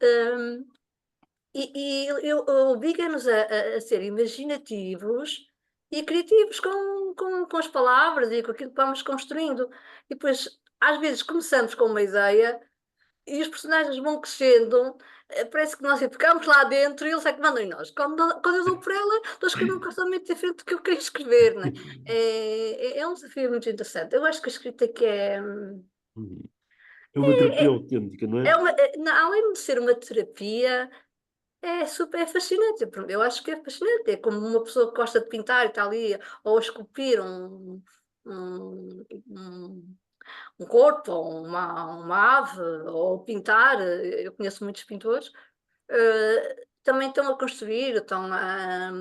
B: Hum, obriga-nos a ser imaginativos e criativos com as palavras e com aquilo que vamos construindo. E depois, às vezes, começamos com uma ideia e os personagens vão crescendo, parece que nós ficamos lá dentro e eles é que mandam em nós. Quando eu dou por ela, estou a escrever um casamento diferente do que eu queria escrever. Né? É um desafio muito interessante. Eu acho que a escrita que
A: É uma terapia
B: é,
A: autêntica, não
B: é
A: é?
B: uma, além de ser uma terapia, é fascinante. Eu acho que é fascinante. É como uma pessoa que gosta de pintar e está ali, ou a esculpir um, um, um corpo, ou uma ave, ou pintar. Eu conheço muitos pintores. Também estão a construir, estão a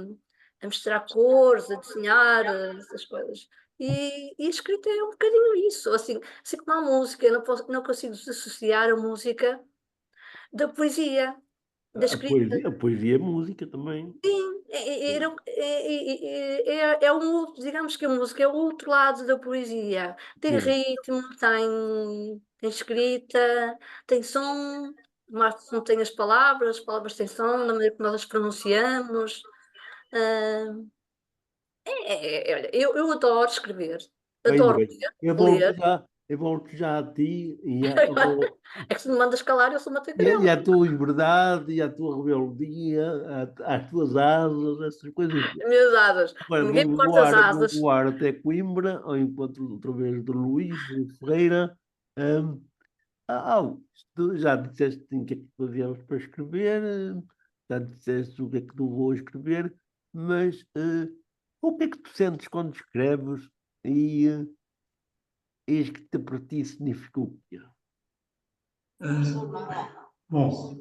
B: misturar cores, a desenhar essas coisas. E a escrita é um bocadinho isso. Assim como a música, eu não consigo dissociar a música da poesia. da escrita.
A: A poesia é música também.
B: Sim, é um, digamos que a música é o outro lado da poesia. Tem
A: Sim.
B: ritmo, tem escrita, tem som, mas não tem as palavras têm som, da maneira como nós as pronunciamos. Ah, olha, eu adoro escrever,
A: Ainda
B: adoro
A: bem.
B: ler.
A: É bom que já a ti e a,
B: É que se me mandas calar, eu sou uma
A: e
B: tagarela.
A: à tua liberdade e à tua rebeldia, às tuas asas, essas coisas.
B: Minhas asas.
A: Olha,
B: Ninguém me corta as
A: vou
B: asas.
A: voar até Coimbra, ao encontro outra vez de Luís Ferreira. Hum, tu já disseste o que é que fazíamos para escrever, já disseste o que é que tu vou escrever, mas o que é que tu sentes quando escreves e a escrita para ti significa o quê?
C: Bom,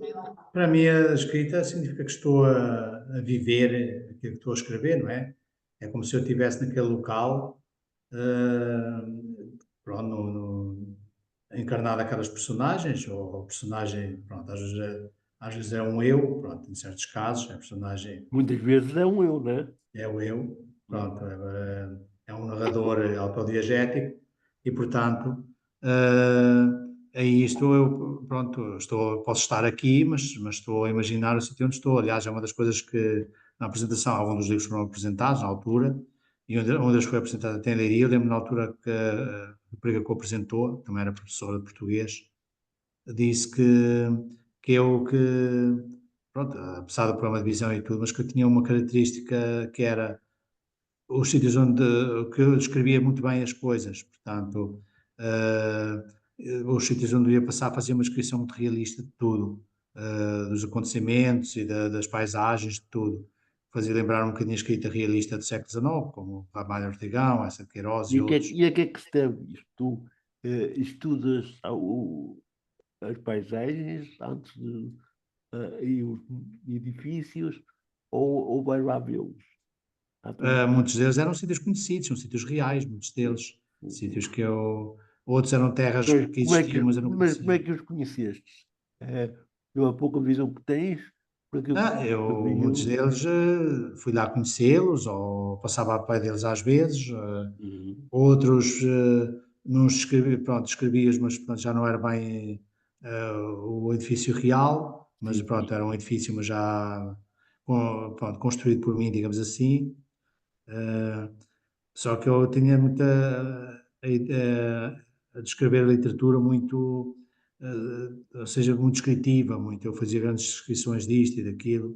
C: para mim a escrita significa que estou a viver aquilo que estou a escrever, não é? É como se eu estivesse naquele local, eh, pronto, encarnado aquelas personagens, ou o personagem, pronto, às vezes é um eu, pronto, em certos casos, a personagem
A: Muitas vezes é um eu, né?
C: é o eu, pronto, é um narrador autodiegético e, portanto, aí estou eu, pronto, posso estar aqui, mas estou a imaginar o sítio onde estou. Aliás, é uma das coisas que na apresentação, alguns dos livros foram apresentados na altura, e onde eles foi apresentado até em Leiria, eu lembro na altura que a rapariga que o apresentou, também era professora de português, disse que eu que, pronto, apesar do problema de visão e tudo, mas que eu tinha uma característica que era os sítios onde que eu descrevia muito bem as coisas, portanto, os sítios onde eu ia passar fazia uma descrição muito realista de tudo, dos acontecimentos e das paisagens, de tudo. Fazia lembrar um bocadinho a escrita realista do século XIX, como Ramalho Ortigão, Essa de Queiroz e outros.
A: E a que é que se deve isto? Tu estudas as paisagens antes de, e os edifícios ou vais lá vê-los?
C: Muitos deles eram sítios conhecidos, são sítios reais, muitos deles, sítios que eu. Outros eram terras
A: Mas
C: que existiam, mas eu não
A: como é
C: conhecia.
A: que os conheceste? Pela pouca visão que tens, por aquilo que
C: Muitos
A: escreviam?
C: deles fui lá conhecê-los ou passava a pé deles às vezes,
A: Uhum.
C: outros não escrevi, pronto, escrevi-os, mas pronto, já não era bem o edifício real, mas
A: Sim,
C: pronto, era um edifício, mas já pronto, construído por mim, digamos assim. Eh, Só que eu tinha muita a descrever a literatura muito, ou seja, muito descritiva, muito. Eu fazia grandes descrições disto e daquilo,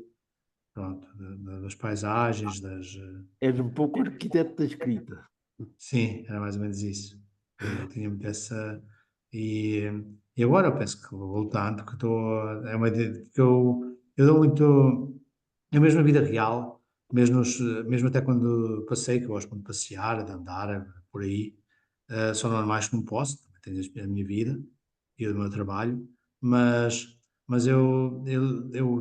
C: pronto, das paisagens,
A: és um pouco arquiteto da escrita.
C: sim, era mais ou menos isso. Eu tinha muito essa. E, e agora eu penso que voltando, que estou. É uma ideia que eu dou muito. É mesmo a vida real, mesmo até quando passei, que eu gosto muito de passear, de andar por aí, só não mais que não posso, também tenho a minha vida e o meu trabalho, mas eu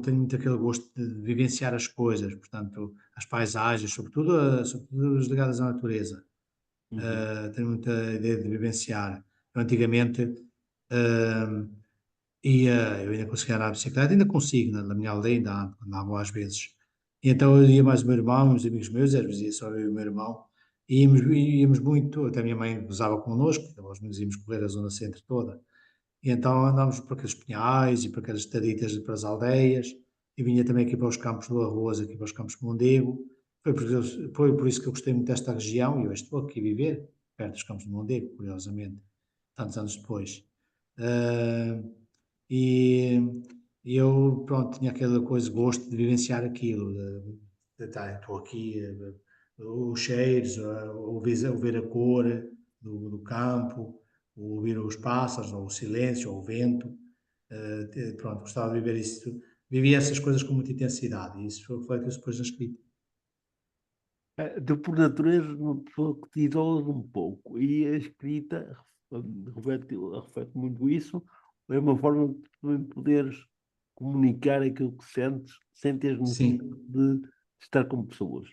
C: tenho muito aquele gosto de vivenciar as coisas, portanto, as paisagens, sobretudo as ligadas à natureza.
A: Uhum.
C: Tenho muita ideia de vivenciar. Eu antigamente uh, eu ainda conseguia andar de bicicleta, ainda consigo, na minha aldeia ainda andava às vezes. E então eu ia mais o meu irmão, uns amigos meus, às vezes ia só eu e o meu irmão, e íamos muito, até a minha mãe gozava connosco, então nós íamos correr a zona centro toda. E então andámos por aqueles pinhais e por aquelas estaditas para as aldeias, e vinha também aqui para os campos do Arroz, aqui para os campos de Mondego. Foi por isso que eu gostei muito desta região, e eu estou aqui a viver, perto dos campos de Mondego, curiosamente, tantos anos depois. Ah, e, e eu, pronto, tinha aquela coisa, gosto de vivenciar aquilo, estou aqui, os cheiros, ouvir a cor do campo, ouvir os pássaros, ou o silêncio, ou o vento, pronto, gostava de viver isso, vivia essas coisas com muita intensidade, e isso reflete-se depois na escrita.
A: Tu, por natureza, uma pessoa que te isola um pouco e a escrita reflete muito isso. É uma forma de também poderes comunicar aquilo que sentes sem teres necessidade
C: Sim,
A: de estar com pessoas.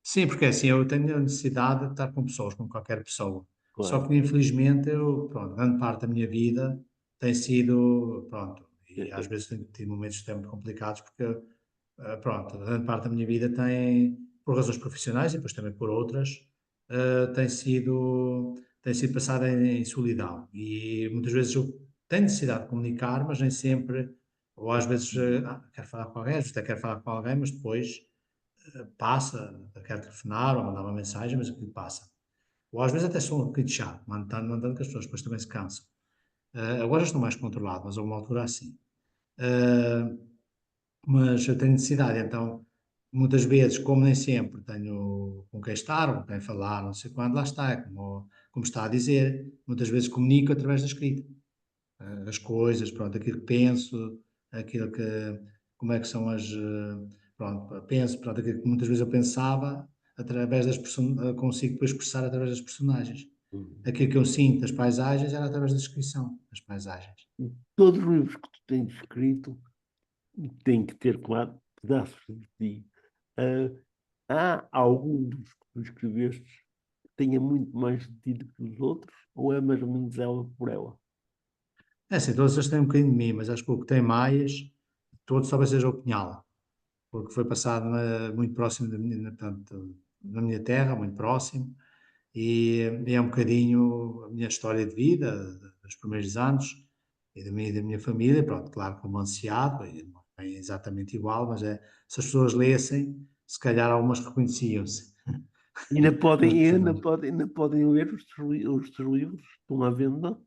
C: sim, porque assim, eu tenho a necessidade de estar com pessoas, com qualquer pessoa. Só
A: Claro.
C: que infelizmente pronto, grande parte da minha vida tem sido, pronto, e às vezes tenho tido momentos de tempo complicados porque, pronto, grande parte da minha vida tem, por razões profissionais e depois também por outras, tem sido passada em solidão. E muitas vezes eu tenho necessidade de comunicar, mas nem sempre, ou às vezes quero falar com alguém, às vezes até quero falar com alguém, mas depois passa, quero telefonar ou mandar uma mensagem, mas aquilo passa. Ou às vezes até sou um bocadinho chato, mandando que as pessoas depois também se cansam. Agora já estou mais controlado, mas houve uma altura assim. Uh, mas eu tenho necessidade, então, muitas vezes, como nem sempre tenho com quem estar, ou com quem falar, não sei quando, lá está, como está a dizer, muitas vezes comunico através da escrita. As coisas, pronto, aquilo que penso, aquilo que, como é que são pronto, penso, pronto, aquilo que muitas vezes eu pensava, através consigo depois expressar através das personagens.
A: Uhum.
C: Aquilo que eu sinto das paisagens era através da descrição das paisagens.
A: Todos os livros que tu tens escrito têm que ter, claro, pedaços de ti. Há algum dos que tu escreveste que tenha muito mais de ti do que os outros, ou é mais ou menos ela por ela?
C: É assim, todas elas têm um bocadinho de mim, mas acho que o que tem mais, todos talvez seja o Pinhal, porque foi passado muito próximo portanto, na minha terra, muito próximo, e é um bocadinho a minha história de vida, dos primeiros anos, e da minha família, pronto, claro, romanceado, e não é exatamente igual, mas se as pessoas lessem, se calhar algumas reconheciam-se.
A: Ainda podem,
C: Nas personagens.
A: ainda podem ler os teus livros, estão à venda.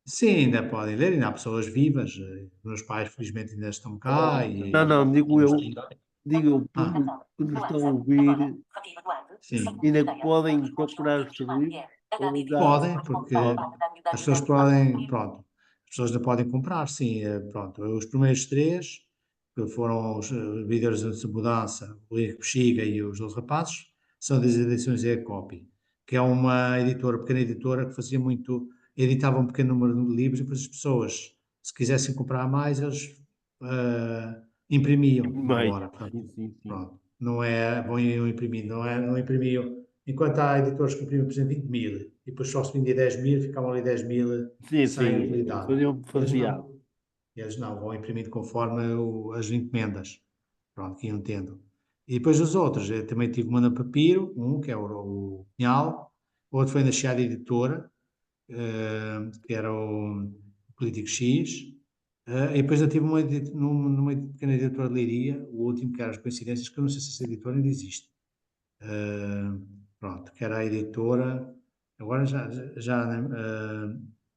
C: Sim, ainda podem ler, ainda há pessoas vivas, meus pais felizmente ainda estão cá,
A: Não, não, digo eu, digo eu,
C: Ah,
A: que nos estão a ouvir,
C: sim.
A: ainda podem procurar os teus livros, ou já.
C: Podem, porque as pessoas podem, pronto, as pessoas ainda podem comprar, sim, pronto. Os primeiros três, que foram os Vídeos de Mudança, o Henrique Bexiga e os 12 Rapazes, são das edições E-Copy, que é uma editora, pequena editora, que fazia muito, editava um pequeno número de livros e depois as pessoas, se quisessem comprar mais, eles imprimiam na
A: Mais,
C: hora, portanto,
A: sim, sim, sim.
C: pronto. Não é, vão imprimir, não imprimiam. Enquanto há editores que imprimem, por exemplo, 20 mil, e depois só se vendia 10 mil, ficavam ali 10 mil
A: Sim,
C: sem
A: sim,
C: utilidade.
A: faziam
C: Eles
A: faseado.
C: não. Eles não, vão imprimindo conforme as encomendas, pronto, que iam tendo. E depois os outros, eu também tive uma na Papiro, que é o Pinhal, outro foi na Chiada Editora, que era o Político X, e depois eu tive numa pequena editora de Leiria, o último que era as Coincidências, que eu não sei se essa editora ainda existe. Uh, pronto, que era a editora, agora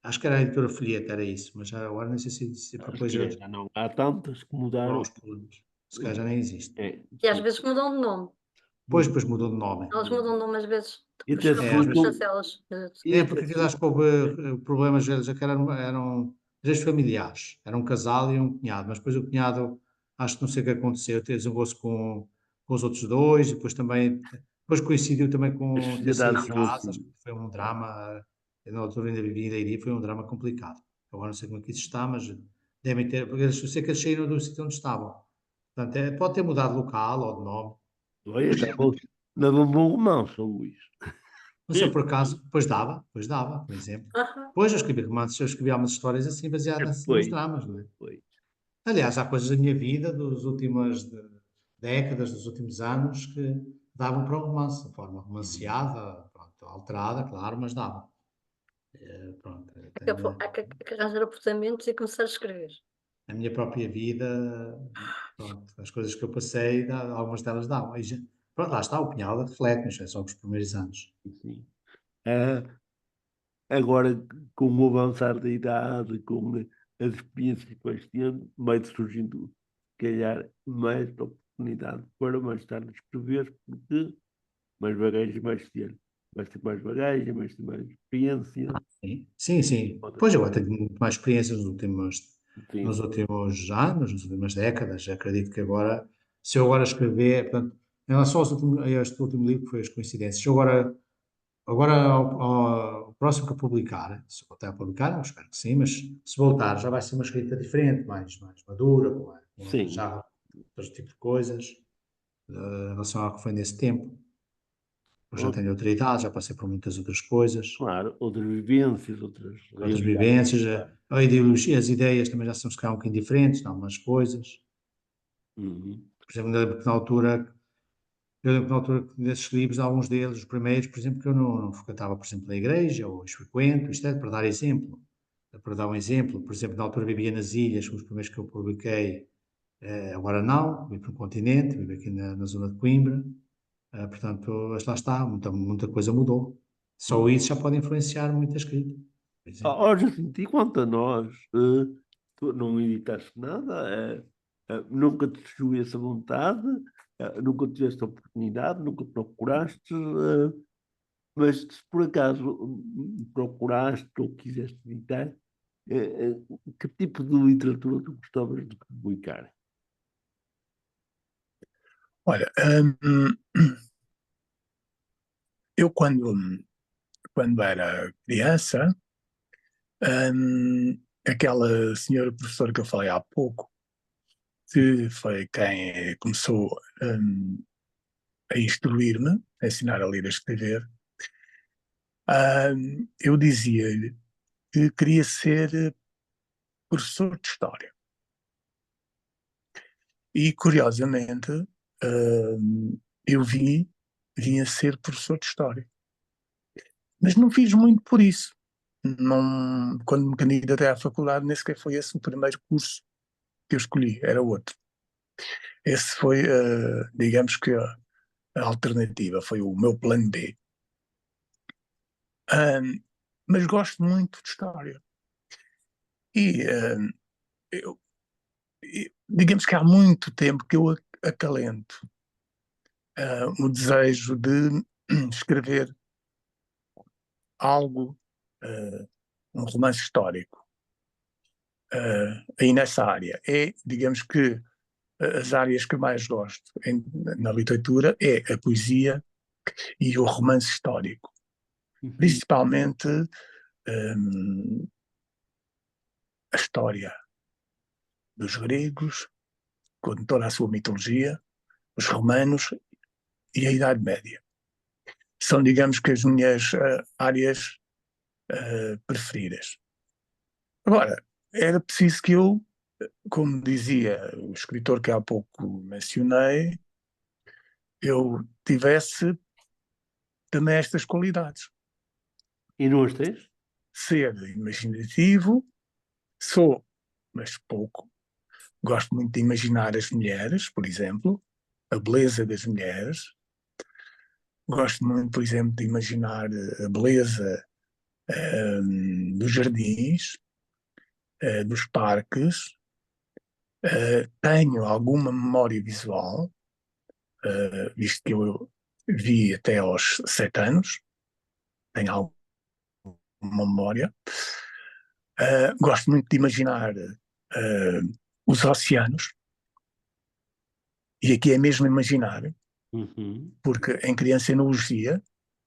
C: acho que era a editora Folheta, era isso, mas já, agora não sei se
A: Acho
C: depois
A: que já não há tantas que
C: foram
A: mudaram.
C: os problemas, se calhar já nem existe.
A: É,
B: E às
A: sim.
B: vezes mudam de nome.
C: Depois mudou de nome.
B: Elas mudam de nome às vezes.
A: E
B: Depois
A: até
B: ficam
A: se
C: Às
B: com as
C: vezes,
B: chancelas.
C: porque aquilo acho que houve problemas, eles já que eram três familiares, era um casal e um cunhado, mas depois o cunhado, acho que não sei o que aconteceu, desangou-se com os outros dois, e depois também, depois coincidiu também
A: as
C: com ter saído
A: sociedades
C: de
A: são
C: casa,
A: assim.
C: foi um drama, eu na altura ainda vivia em Leiria, foi um drama complicado. Agora não sei como é que isso está, mas devem ter, porque eu sei que eles saíram do sítio onde estavam. Portanto, pode ter mudado de local ou de nome.
A: Olha, dava um bom romance, ao Luís.
C: Mas eu por acaso, depois dava, por exemplo.
B: Aham.
C: Depois eu escrevi romances, eu escrevi algumas histórias assim baseadas nos
A: Foi,
C: dramas, não é?
A: foi.
C: Aliás, há coisas da minha vida, das últimas décadas, dos últimos anos, que davam para um romance, de forma romanceada, pronto, alterada, claro, mas davam. Pronto,
B: Há que arranjar apontamentos e começar a escrever.
C: a minha própria vida, pronto, as coisas que eu passei, algumas delas davam. Pronto, lá está, o Pinhal reflete-nos, é só os primeiros anos.
A: Sim. Ah, agora, com o avançar da idade, com as experiências que vais tendo, vai surgindo, se calhar, mais oportunidade para mais tarde escrever, porque mais bagagem vais ter. Vais ter mais bagagem, vais ter mais experiência.
C: Sim, sim, sim.
A: Outra
C: Pois eu
A: coisa.
C: tenho muito mais experiência nos
A: Sim,
C: últimos anos, nas últimas décadas. Acredito que agora, se eu agora escrever, portanto, em relação a este último livro, que foi As Coincidências, se eu agora ao próximo que eu publicar, se eu voltar a publicar, eu espero que sim, mas se voltar já vai ser uma escrita diferente, mais madura,
A: sim.
C: já outro tipo de coisas, em relação ao que foi nesse tempo. porque já tenho outra idade, já passei por muitas outras coisas,
A: Claro, outras vivências, outras
C: outras
A: realidades.
C: vivências,
A: Claro.
C: a ideologia, as ideias também já são se calhar um bocadinho diferentes, em algumas coisas.
A: Uhum.
C: Por exemplo, eu lembro que na altura desses livros, alguns deles, os primeiros, por exemplo, que eu não frequentava, por exemplo, a igreja, ou os frequento, isto é para dar exemplo. Para dar um exemplo, por exemplo, na altura vivia nas ilhas, os primeiros que eu publiquei, agora não, vivo no continente, vivo aqui na zona de Coimbra, portanto, mas lá está, muita coisa mudou. Só isso já pode influenciar muita escrita, por exemplo.
A: Ó, Jacinto, e quanto a nós, tu não editaste nada, nunca te surgiu essa vontade, nunca tiveste a oportunidade, nunca procuraste, mas se por acaso procuraste ou quiseste editar, que tipo de literatura tu gostavas de publicar?
D: Olha, eu quando era criança, aquela senhora professora que eu falei há pouco, que foi quem começou a instruir-me, a ensinar a ler e a escrever, eu dizia-lhe que queria ser professor de história. E, curiosamente, eu vim a ser professor de história. Mas não fiz muito por isso. Não, quando me candidatei à faculdade, nem sequer foi esse o primeiro curso que eu escolhi, era outro. Esse foi, digamos que a alternativa, foi o meu plano B. Mas gosto muito de história. E digamos que há muito tempo que eu acalento o desejo de escrever algo, um romance histórico, aí nessa área. Digamos que as áreas que mais gosto na literatura é a poesia e o romance histórico. Principalmente a história dos gregos, com toda a sua mitologia, os romanos e a Idade Média. São, digamos que, as minhas áreas preferidas. Agora, era preciso que eu, como dizia o escritor que há pouco mencionei, eu tivesse também estas qualidades.
A: E não as tens?
D: Ser imaginativo, sou, mas pouco. Gosto muito de imaginar as mulheres, por exemplo, a beleza das mulheres. Gosto muito, por exemplo, de imaginar a beleza dos jardins, dos parques. Tenho alguma memória visual, visto que eu vi até aos 7 anos, tenho alguma memória. Gosto muito de imaginar os oceanos, e aqui é mesmo imaginar, porque em criança eu não os via,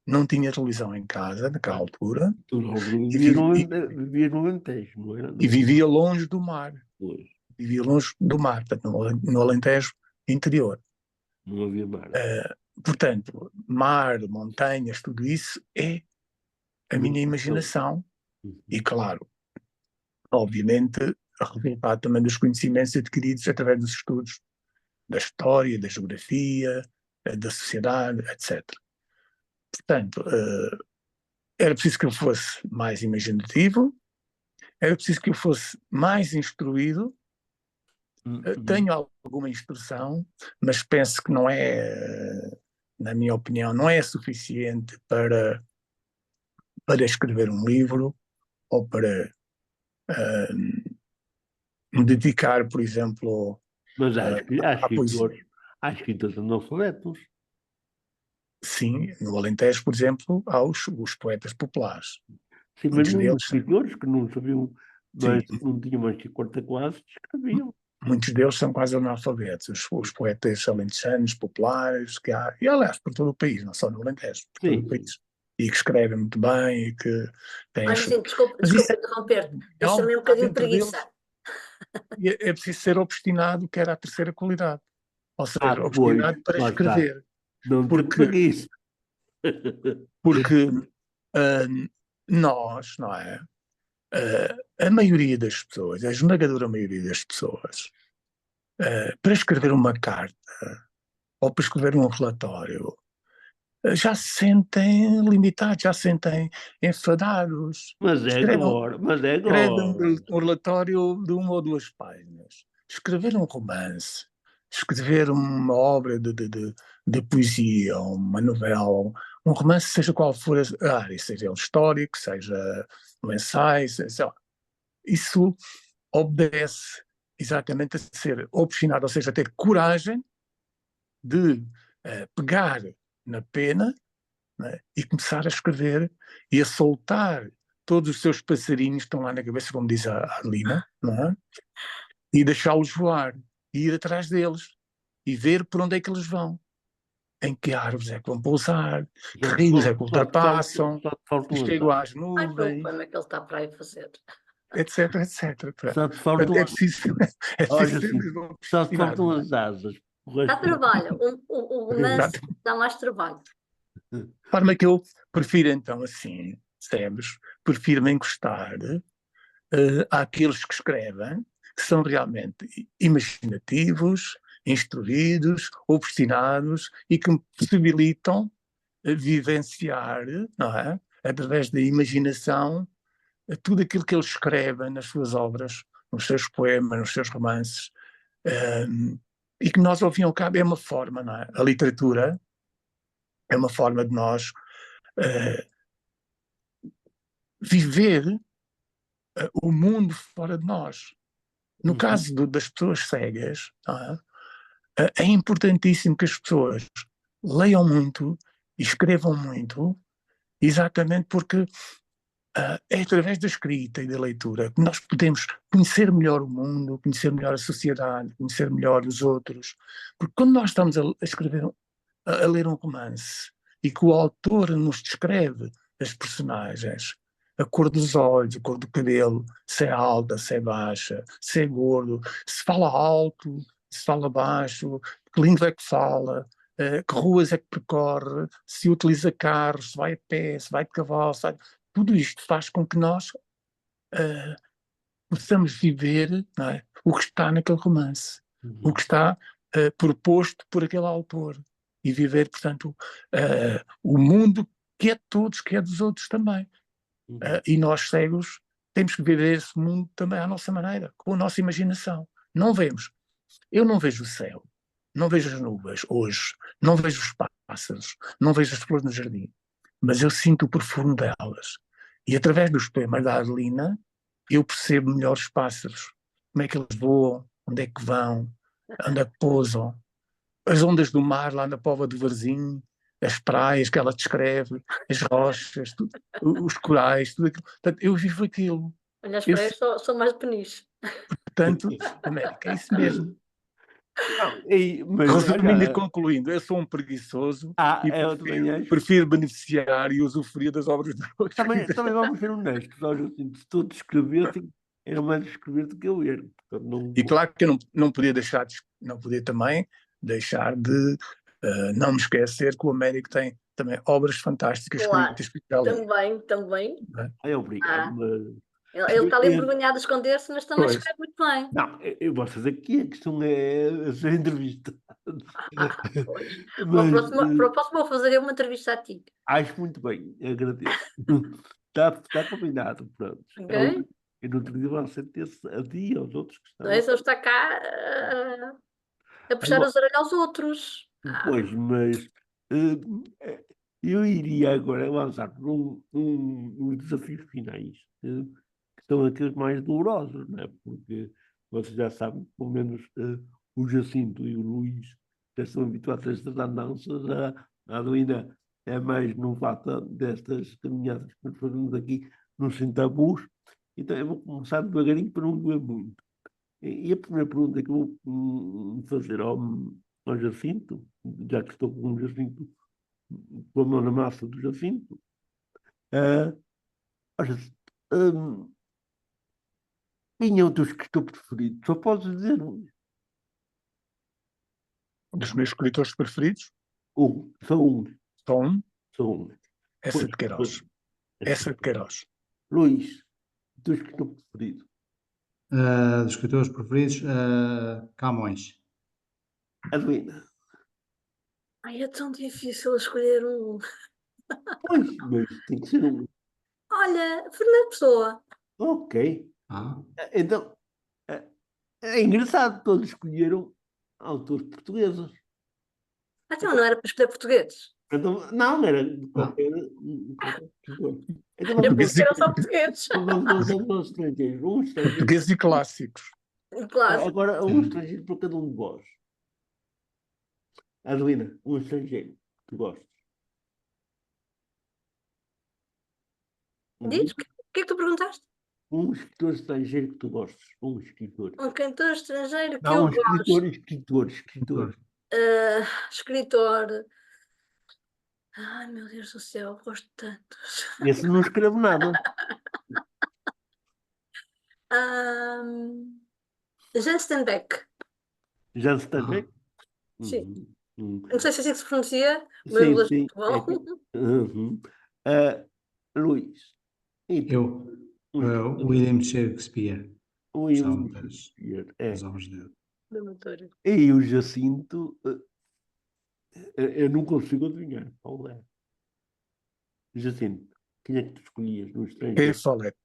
D: não tinha televisão em casa naquela altura,
A: Tu não
D: e
A: vivias no Alentejo, não era?
D: vivia longe do mar.
A: Pois,
D: Vivia longe do mar, portanto, no Alentejo interior.
A: não havia mar.
D: Portanto, mar, montanhas, tudo isso é a minha imaginação e, claro, obviamente, resultado também dos conhecimentos adquiridos através dos estudos da história, da geografia, da sociedade, etc. Portanto, era preciso que eu fosse mais imaginativo, era preciso que eu fosse mais instruído. Tenho alguma instrução, mas penso que não é, na minha opinião, não é suficiente para escrever um livro ou para me dedicar, por exemplo,
A: Mas
D: à poesia.
A: há escritores analfabetos.
D: Sim, no Alentejo, por exemplo, há os poetas populares.
A: Sim, mas
D: Muitos
A: mesmo
D: deles,
A: escritores que não sabiam, mas
D: sim,
A: não tinham mais que a quarta classe, escreviam.
D: muitos deles são quase analfabetos. Os poetas alentejanos, populares, que há, e aliás, por todo o país, não só no Alentejo, por todo
A: Sim,
D: o país. E que escrevem muito bem e que têm...
B: Mas sim, desculpa
D: Mas isso
B: interromper-te.
D: é
B: Isso
D: algo
B: também é um
D: que há
B: bocadinho de
D: dentro deles,
B: preguiça.
D: e é preciso ser obstinado, que era a terceira qualidade. Ou seja,
A: pois,
D: obstinado para
A: lá está.
D: escrever.
A: Não ter
D: Porque
A: preguiça.
D: Porque nós, não é? A maioria das pessoas, a esmagadora maioria das pessoas, para escrever uma carta ou para escrever um relatório, já se sentem limitados, já se sentem enfadados.
A: Mas é agora, mas é
D: Escrevem
A: agora.
D: um relatório de 1 ou 2 páginas. Escrever um romance, escrever uma obra de poesia, uma novela, um romance, seja qual for a área, seja ele histórico, seja um ensaio, sei lá, isso obedece exatamente a ser obstinado, ou seja, a ter coragem de pegar na pena, né, e começar a escrever e a soltar todos os seus passarinhos que estão lá na cabeça, como diz a Adelina, não é? E deixá-los voar, e ir atrás deles, e ver por onde é que eles vão, em que árvores é que vão pousar, que rios é que ultrapassam,
A: Só te faltam
D: que
A: as
D: chegam às
A: asas.
B: Ai, foi o
D: nuvens,
B: poema que ele está para aí fazer.
D: etc, etc.
A: Só te
D: Portanto,
A: faltam
D: é
A: as
D: preciso, é
A: Olha
D: preciso
A: assim,
D: sermos
A: só te faltam
D: obstinados.
A: as asas. O
B: Dá
A: resto
B: trabalho. O romance
D: Exato.
B: dá mais trabalho.
D: De forma que eu prefiro então assim, percebes? Prefiro-me encostar àqueles que escrevem, que são realmente imaginativos, instruídos, obstinados e que me possibilitam vivenciar, não é? Através da imaginação, tudo aquilo que eles escrevem nas suas obras, nos seus poemas, nos seus romances, e que nós, ao fim e ao cabo, é uma forma, não é? A literatura é uma forma de nós viver o mundo fora de nós. No caso das pessoas cegas, não é? É importantíssimo que as pessoas leiam muito e escrevam muito, exatamente porque é através da escrita e da leitura que nós podemos conhecer melhor o mundo, conhecer melhor a sociedade, conhecer melhor os outros. Porque quando nós estamos a escrever, a ler um romance e que o autor nos descreve as personagens, a cor dos olhos, a cor do cabelo, se é alta, se é baixa, se é gordo, se fala alto, se fala baixo, que língua é que fala, que ruas é que percorre, se utiliza carros, se vai a pé, se vai de cavalo, tudo isto faz com que nós possamos viver, não é, o que está naquele romance, o que está proposto por aquele autor e viver, portanto, o mundo que é de todos, que é dos outros também. E nós cegos temos que viver esse mundo também à nossa maneira, com a nossa imaginação. Não vemos. Eu não vejo o céu, não vejo as nuvens hoje, não vejo os pássaros, não vejo as flores no jardim, mas eu sinto o perfume delas. E através dos poemas da Adelina, eu percebo melhor os pássaros, como é que eles voam, onde é que vão, onde é que pousam, as ondas do mar lá na Póvoa do Varzim, as praias que ela descreve, as rochas, os corais, tudo aquilo. Portanto, eu vivo aquilo.
B: Olha, as
D: Eu,
B: praias são mais de peniche.
D: portanto, América, é isso mesmo.
A: Não, mas
D: Resumindo e
A: olha,
D: concluindo, eu sou um preguiçoso e
A: eu também acho.
D: prefiro beneficiar e usufruir das obras de outros.
A: Também vamos ser honestos. Olha, assim, se tu descrevesse, era mais escrever do que eu ler. Portanto, não
D: E claro que eu não podia deixar não podia também deixar de não me esquecer que o Américo tem também obras fantásticas
B: Claro,
D: escritas por ali.
B: também.
D: Não é?
A: é obrigado,
B: Ah,
A: mas.
B: ele está ali envergonhado de esconder-se, mas também
D: Pois.
B: escreve muito bem.
A: Não, vocês aqui a questão é ser entrevista.
B: Pois.
A: Mas
B: Para o próximo vou fazer eu uma entrevista a ti.
A: acho muito bem, agradeço. Está combinado, pronto.
B: Ok?
A: Eu não te digo a ti e aos outros que
B: Não
A: estão.
B: é só estar cá a puxar
A: Agora,
B: as orelhas aos outros.
A: pois, mas eu iria agora lançar por uns desafios finais, que são aqueles mais dolorosos, não é? Porque vocês já sabem, pelo menos o Jacinto e o Luís já estão habituados a estas andanças, a Adelina é mais novata destas caminhadas que nós fazemos aqui nos Sem Tabus, então eu vou começar devagarinho para não doer muito. E a primeira pergunta que eu vou fazer ao Jacinto, já que estou com o Jacinto, com a mão na massa do Jacinto, Jacinto, quem é o teu escritor preferido? Só podes dizer
D: Dos meus escritores preferidos,
A: só um.
D: só um,
A: Só uma.
D: Essa
A: Pois,
D: de Queiroz.
A: pois.
D: Essa de Queiroz.
A: Luís, o teu escritor preferido?
C: Dos escritores preferidos, Camões.
A: Adelina.
B: Ai, é tão difícil escolher um.
A: Pois, mas tem que ser um.
B: Olha, Fernando Pessoa.
A: Ok.
C: Ah,
A: Então, é, é engraçado, todos escolheram autores portugueses.
B: Então não era para escolher portugueses.
A: Então, não, era de
C: ah.
A: qualquer escritor. Então
B: Eu
A: vamos,
B: pensei que eram só portugueses.
A: vamos aos estrangeiros. Um estrangeiro.
D: Portugueses e clássicos.
B: Claro.
A: Agora, um estrangeiro para cada um de vós. Adelina, um estrangeiro que tu gostes.
B: Diz? O que é que tu perguntaste?
A: Um escritor estrangeiro que tu gostes. Um escritor.
B: Um cantor estrangeiro que
A: Não,
B: eu
A: um escritor,
B: gosto.
A: escritor.
B: Escritor. Ai, meu Deus do céu, gosto de tantos.
A: Esse não escreve nada.
B: Jan Steinbeck.
A: Já se está bem?
B: Sim.
A: Uhum.
B: Não sei se é assim que se pronuncia, mas
A: Sim,
B: gosto
A: sim.
B: muito bom.
A: Uhum. Luís, e tu?
C: Eu,
A: Um escritor.
C: William Shakespeare.
A: O
C: Gostava
A: William
C: muito
A: Shakespeare.
C: das obras dele.
B: Dramaturgo.
A: E o Jacinto, eu não consigo adivinhar qual é. Jacinto, quem é que tu escolhias no
D: Quem
A: estrangeiro?
D: Follett?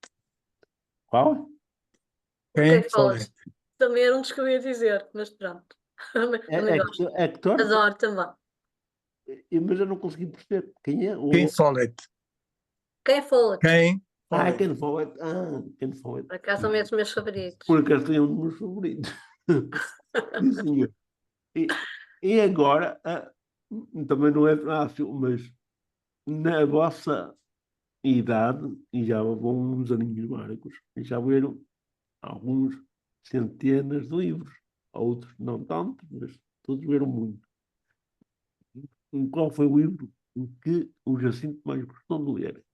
A: Qual?
D: Quem
B: Ok, falas.
D: Follett?
B: Também era um dos que eu ia dizer, mas pronto. Também gosto.
A: Hector?
B: Adoro também.
A: Mas eu não consegui perceber. Quem é?
D: Quem Follett?
B: Quem é Follett?
D: Quem Follett?
A: Ken Follett. Ken Follett.
B: Por acaso também é dos meus favoritos.
A: Por acaso tem um dos meus favoritos. Sim, senhor. E agora, também não é fácil, mas na vossa idade, e já vão uns aninhos largos, já leram alguns centenas de livros. Outros não tanto, mas todos leram muito. E qual foi o livro em que o Jacinto mais gostou de ler?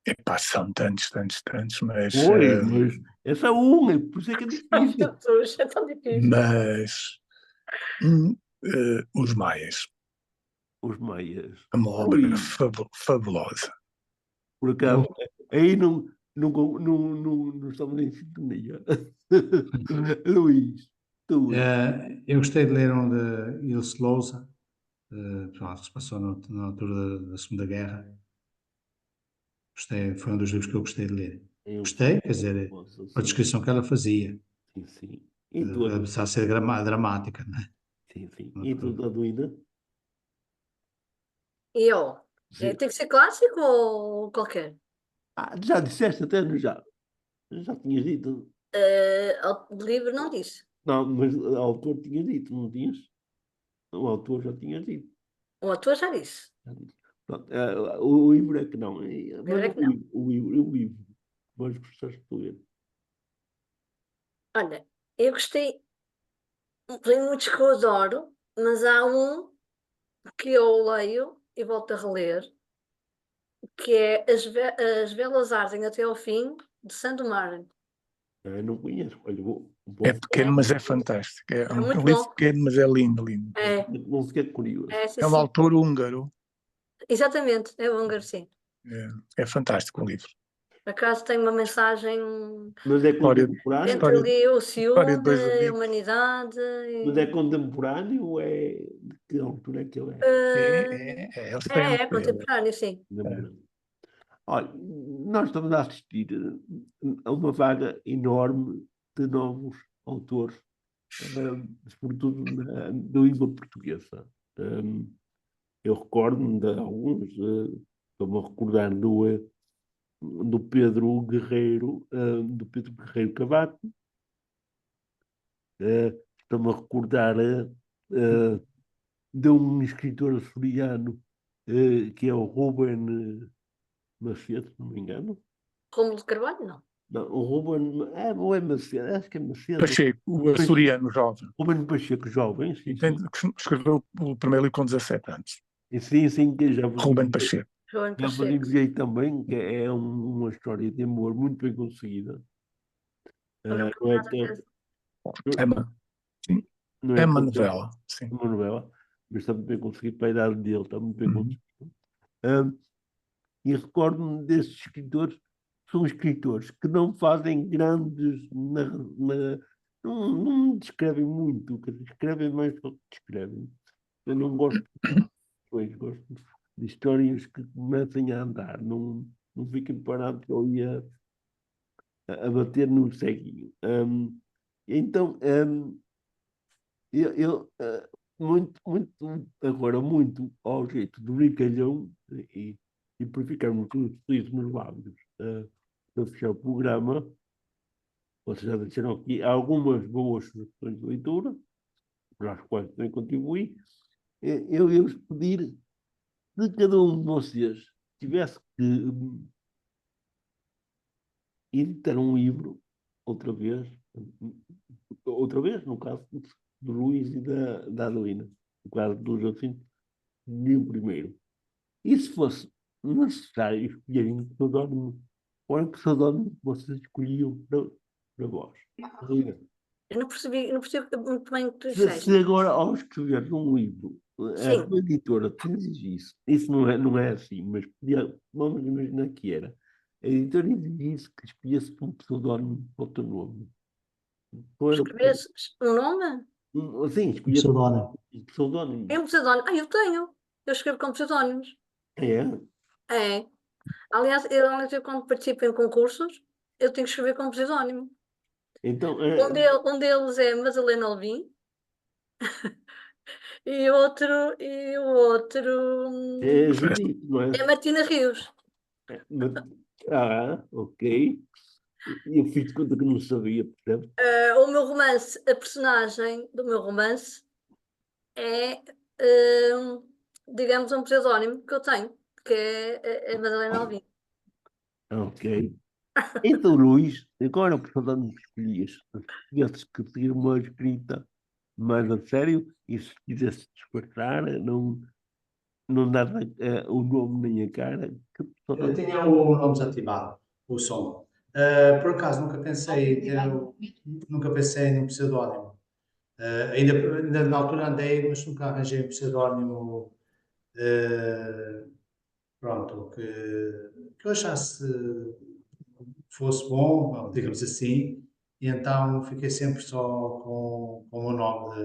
D: Epá, são tantos, mas,
A: Pois, mas essa é uma, por isso é que é
B: Ai,
A: difícil.
B: Jesus, é tão difícil.
D: mas Os Maias.
A: Os maias.
D: É uma obra
A: Ui,
D: fabulosa.
A: por acaso, aí não estamos em sintonia. Luís, tu.
C: Eu gostei de ler um de Ilse Lousa, que se passou na altura da Segunda Guerra. Gostei, foi um dos livros que eu gostei de ler. Gostei, quer dizer, a descrição que ela fazia,
A: Sim, sim. E tu,
C: apesar de ser dramática, não é?
A: sim, sim. E tu, Adelina?
B: E eu?
A: Sim.
B: Tem que ser clássico ou qualquer?
A: Já disseste até, não já? Já tinhas dito.
B: De livro não disse.
A: Não, mas o autor tinha dito, não tinhas? O autor já tinha dito.
B: O ator já disse.
A: Já disse. Pronto, o livro é que não. Mas
B: é que não.
A: o livro, mas gostaste de ler.
B: Olha, eu gostei. Tem muitos que eu adoro, mas há um que eu leio e volto a reler, que é As Velas Ardem Até ao Fim, de Sandro Mário.
A: Não conheço. Olha,
D: É pequeno, mas é fantástico. É um
B: muito
D: livro
B: bom.
D: pequeno, mas é lindo, lindo.
A: vou ficar curioso.
B: Sim,
D: É um
B: sim.
D: autor húngaro.
B: Exatamente, é húngaro, sim.
D: É fantástico o livro.
B: Por acaso tem uma mensagem
A: Mas é
D: História-
A: contemporâneo?
B: entre ali o
D: história
B: ciúme,
D: de dois
B: a
D: amigos.
B: humanidade.
A: Mas é contemporâneo ou é de que altura é que ele é?
D: É recente.
B: É contemporâneo, sim.
A: Contemporâneo. Olha, nós estamos a assistir a uma vaga enorme de novos autores, sobretudo da língua portuguesa. Eu recordo-me de alguns, estou-me a recordar do Pedro Guerreiro, Cavaco, estou-me a recordar de um escritor açoriano que é o Ruben Macedo, se não me engano.
B: Rômulo de Carvalho, não.
A: Não, o Ruben, ou é Macedo, acho que é Macedo.
D: Pacheco, o açoriano jovem.
A: Ruben Pacheco, jovem, sim, sim.
D: Que escreveu o primeiro livro com 17 anos.
A: E sim, sim, que já vos
D: Ruben
A: enviei,
D: Pacheco.
B: João
A: já vos
B: Pacheco.
A: enviei também, que é uma história de amor muito bem conseguida.
B: Não
A: Não é
B: nada
A: tão-
B: desse.
D: É uma
A: não é
D: novela.
A: tão-
D: Sim.
A: uma novela. mas está muito bem conseguido para a idade dele, está muito bem conseguido. Ah, e recordo-me desses escritores, são escritores que não fazem grandes, não descrevem muito, que escrevem mais do que descrevem. Eu não gosto gosto de histórias que comecem a andar, não fiquem parados que eu ia a bater no ceguinho. Então, muito, agora, muito ao jeito do brincalhão, e por ficarmos com os sorrisos nos lábios, para fechar o programa, vocês já deixaram aqui algumas boas sugestões de leitura, para as quais também contribuí. Eu ia-vos pedir, se cada um de vocês tivesse que editar um livro, outra vez, no caso do Luís e da Adelina, no caso do Jacinto, de um primeiro. E se fosse necessário escolherem um pseudónimo, qual é que pseudónimo vocês escolhiam para vós? Adelina,
B: Eu não percebi muito bem o que tu
A: se
B: disseste.
A: agora, ao escrever um livro, a
B: Sim.
A: tua editora te exigisse, isso não é assim, mas vamos imaginar que era, a editora exigisse que escolhesse um pseudónimo para o teu nome. Qual era
B: Escrevesse um nome?
A: Sim,
C: Um
A: escolher
C: pseudónimo.
A: um pseudónimo.
B: É um pseudónimo. Eu tenho. Eu escrevo com pseudónimos.
A: É?
B: É. Aliás, eu quando participo em concursos, eu tenho que escrever com pseudónimo.
A: Então,
B: Um deles é Madalena Alvim e o outro
A: é Judite, não é?
B: é Martina Rios.
A: Mas- ok. Eu fiz de conta que não sabia, percebe?
B: O meu romance, a personagem do meu romance é, digamos, um pseudónimo que eu tenho, que é Madalena Alvim.
A: Ok. Então, Luís, agora o pseudónimo que escolhias, se tivesses que seguir uma escrita mais a sério e se quisesse disfarçar, não dar o nome nem a cara, que
C: Eu
A: pseudónimo?
C: tinha o nome desativado, o som. Por acaso nunca pensei num pseudónimo. Ainda na altura andei, mas nunca arranjei um pseudónimo, pronto, que eu achasse fosse bom, digamos assim, e então fiquei sempre só com o meu nome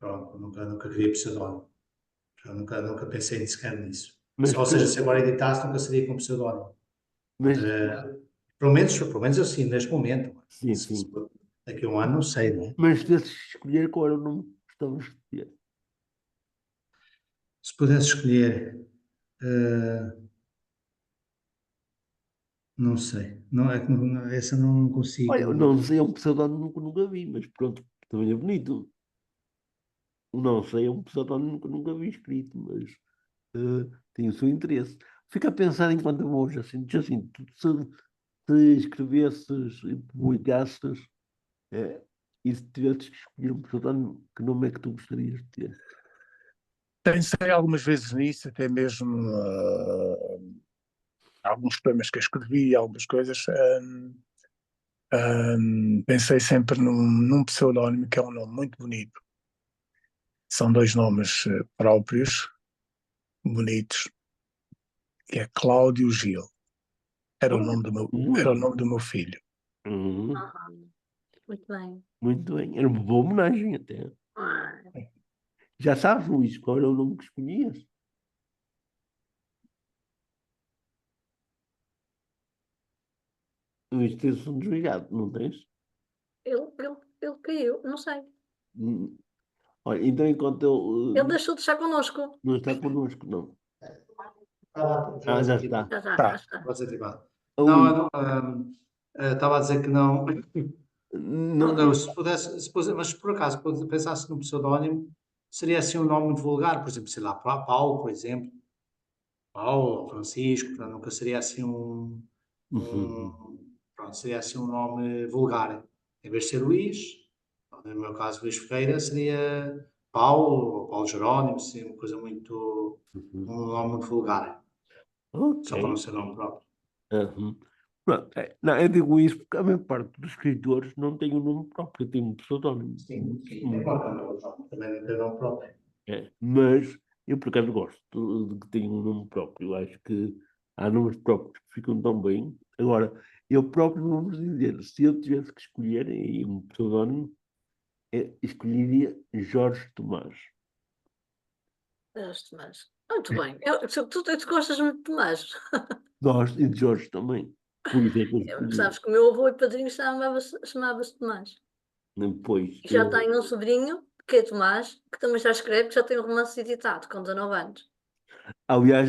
C: pronto, nunca criei pseudónimo. Eu nunca pensei sequer nisso.
A: Mas,
C: Ou seja, se agora editasse, nunca seria com pseudónimo.
A: mas
C: Pelo menos assim, neste momento.
A: sim,
C: Se
A: sim.
C: for daqui a um ano, não sei, né?
A: Mas se tivesses que escolher qual era o nome que gostavas de ter.
C: Se pudesse escolher, eh, não sei. Não, é que essa não
A: Olha, eu
C: consigo.
A: não sei, é um pseudónimo que nunca vi, mas pronto, também é bonito. Não sei, é um pseudónimo que nunca vi escrito, mas tem o seu interesse. Fica a pensar enquanto eu vou, Jacinto, se escrevesses e publicasses, eh, e se tivesses que escolher um pseudónimo, que nome é que tu gostarias de ter?
D: Pensei algumas vezes nisso, até mesmo alguns poemas que eu escrevi, algumas coisas. Pensei sempre num pseudónimo que é um nome muito bonito. São dois nomes próprios, bonitos, que é Cláudio Gil. Era o nome era o nome do meu filho.
A: Uhum,
B: Ah, muito bem.
A: muito bem, era uma boa homenagem até.
B: Ah,
A: Já sabes, Luís, qual era o nome que escolhias? Luís, tens um desligado, não tens?
B: ele caiu, não sei.
A: Hum, Olha, então enquanto
B: Ele
A: ele
B: deixou de estar connosco.
A: não está connosco, não.
C: Já
A: Já está.
B: Já está.
C: Pode ser ativado. Não,
A: Luís,
C: eu estava a dizer que não.
A: não,
C: Não, mas por acaso, quando pensasse num pseudónimo, seria assim um nome muito vulgar, por exemplo, sei lá, Paulo, por exemplo. Paulo, Francisco, portanto, nunca seria assim
A: uhum,
C: pronto, seria assim um nome vulgar. Em vez de ser Luís, no meu caso Luís Ferreira, seria Paulo, ou Paulo Jerónimo, seria uma coisa muito,
A: uhum.
C: um nome muito vulgar,
A: Ok.
C: só para não ser nome próprio.
A: Uhum. Pronto, não, eu digo isso porque a maior parte dos escritores não tem um nome próprio, tem um pseudónimo.
C: Sim, é importante, também não ter nome próprio.
A: Mas eu por acaso gosto de que tenha um nome próprio. Eu acho que há nomes próprios que ficam tão bem. Agora, eu próprio não vos dizer, se eu tivesse que escolher aí um pseudónimo, escolheria Jorge Tomás.
B: Gosto mais. Muito bem. Tu gostas muito de Tomás.
A: Gosto e de Jorge também. Por isso é que eu escolhi.
B: Sabes que o meu avô e padrinho chamava-se Tomás.
A: Depois,
B: E já tenho um sobrinho, que é Tomás, que também já escreve, que já tem um romance editado, com 19 anos.
A: aliás,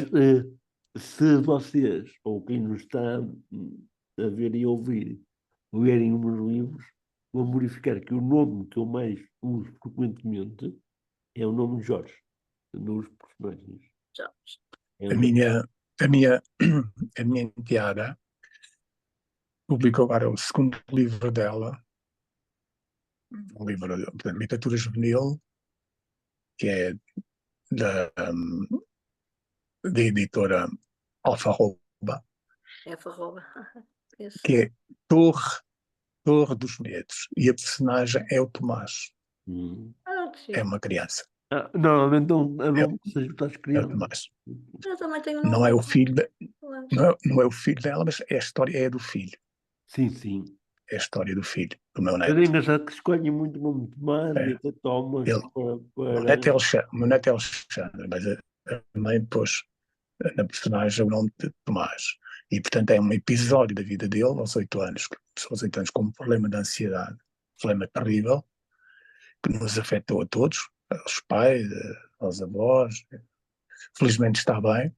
A: se vocês, ou quem nos está a ver e ouvir, lerem os meus livros, vão verificar que o nome que eu mais uso frequentemente é o nome de Jorge, nos personagens.
B: Já.
A: É
D: A
A: um-
D: minha, a minha, a minha enteada publicou agora o segundo livro dela, um livro de literatura juvenil, que é da editora Alfarroba,
B: É a Farroba. Esse.
D: que é Torre dos Medos. E a personagem é o Tomás,
A: Hum.
B: Sim.
D: é uma criança.
A: Normalmente é um nome que seja para as
D: É o
A: crianças.
D: Tomás.
B: Eu também tenho um
D: Não é
B: nome.
D: o filho, não é o filho dela, mas a história é do filho.
A: Sim, sim.
D: É a história do filho, do meu
A: Mas é
D: neto.
A: engraçado que escolhem muito o nome de Tomás e
D: É.
A: até Thomas
D: Ele-
A: para...
D: O meu neto é Alexandre, mas a mãe pôs na personagem o nome de Tomás. E, portanto, é um episódio da vida dele, aos 8 anos, com um problema de ansiedade, um problema terrível, que nos afetou a todos, aos pais, aos avós. Felizmente está bem.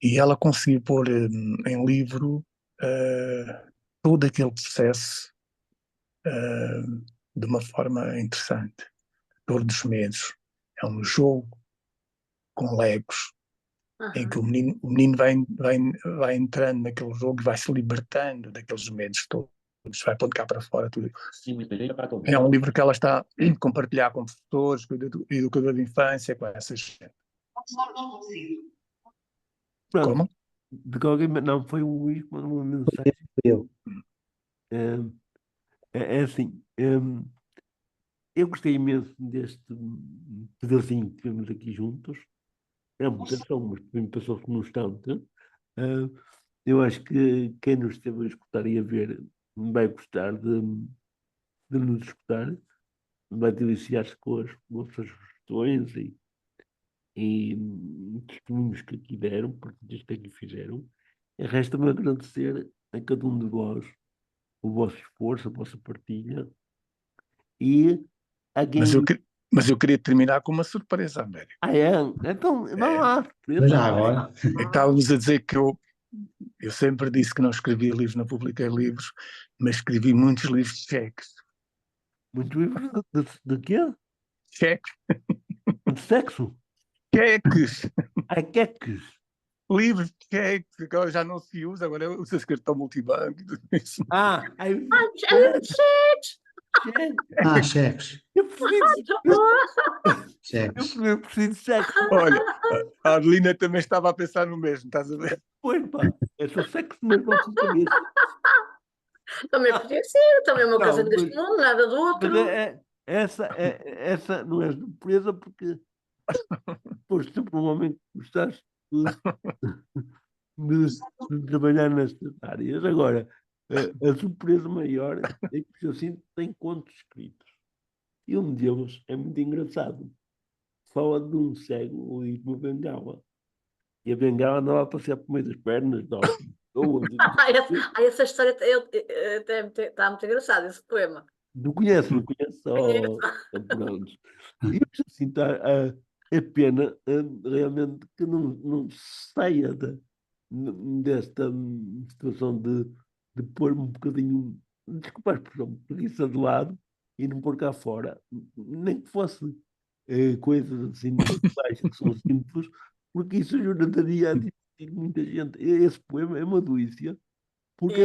D: E ela conseguiu pôr em livro todo aquele processo de uma forma interessante. Torre dos Medos é um jogo com legos, em que o menino vai entrando naquele jogo e vai se libertando daqueles medos todos, vai pondo cá para fora tudo. É um livro que ela está a compartilhar com professores, com educador de infância, com essas gente.
A: Pronto,
D: Como?
A: de qualquer maneira, não, foi o Luís que mandou uma mensagem.
C: Eu.
A: É assim, eu gostei imenso deste pedacinho que tivemos aqui juntos. É uma canção, mas também passou-se num instante. Eu acho que quem nos esteve a escutar e a ver vai gostar de nos escutar, vai deliciar-se com as vossas sugestões e testemunhos que aqui deram, partilhas que aqui fizeram. E resta-me agradecer a cada um de vós o vosso esforço, a vossa partilha e a quem...
D: Mas eu queria terminar com uma surpresa, Américo.
A: é? Então, vamos lá.
C: Mas já agora,
D: Estávamos a dizer que eu sempre disse que não escrevi livros, não publiquei livros, mas escrevi muitos livros de cheques.
A: Muito livre de quê?
D: Cheques.
A: De sexo?
D: Cheques.
A: Queques.
D: Livros de cheques, que agora já não se usa, agora usa-se cartão multibanco e tudo isso.
C: cheques.
A: Eu preciso de sexo.
D: Olha, a Adelina também estava a pensar no mesmo, estás a ver?
A: Pois pá, é só sexo nas vossas cabeças.
B: Também podia ser, também é uma coisa
A: Não,
B: deste mundo, nada do outro.
A: Mas essa não é surpresa porque foste sempre um homem que gostaste de trabalhar nestas áreas. Agora, a surpresa maior é que o Jacinto tem contos escritos. E um deles é muito engraçado. Fala de um cego e de uma bengala. E a bengala andava a passear por meio das pernas.
B: Essa história está muito engraçada, esse poema.
A: Não conheço. Pronto. E o Jacinto é pena realmente que não saia desta situação de pôr um bocadinho, desculpa a expressão, preguiça de lado e não pôr cá fora, nem que fosse coisas assim baixas, que são simples, porque isso ajudaria a divertir muita gente. Esse poema é uma delícia, porque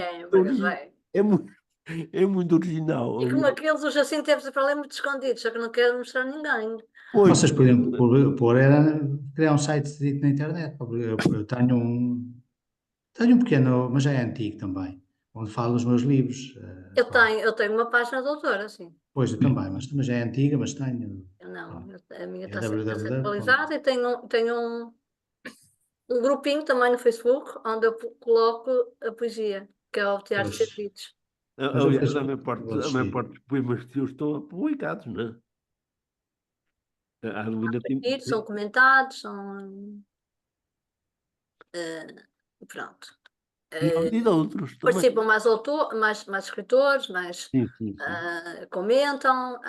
A: é muito original.
B: E como aqueles, o Jacinto deve para lá muito escondido, só que não quero mostrar a ninguém.
A: Pois,
C: vocês podiam pôr, criar um site na internet. Eu tenho um pequeno, mas já é antigo também, onde falo dos meus livros.
B: Eu tenho uma página de autora, assim.
C: Pois, eu também, mas também já é antiga, mas tenho.
B: Eu não, a minha
C: É
B: está sempre
C: www.
B: atualizada e tenho um grupinho também no Facebook onde eu coloco a poesia, que é o Teatro de
C: Pois.
B: Serviços.
C: Mas o
A: Aliás, a
C: Facebook
A: maior
C: vou
A: parte
C: desistir.
A: dos poemas teus estão publicados, não é? A Adelina tem.
B: São comentados, são. Pronto.
A: E de outros também.
B: Participam mais escritores, mais
A: Sim, sim, sim.
B: comentam,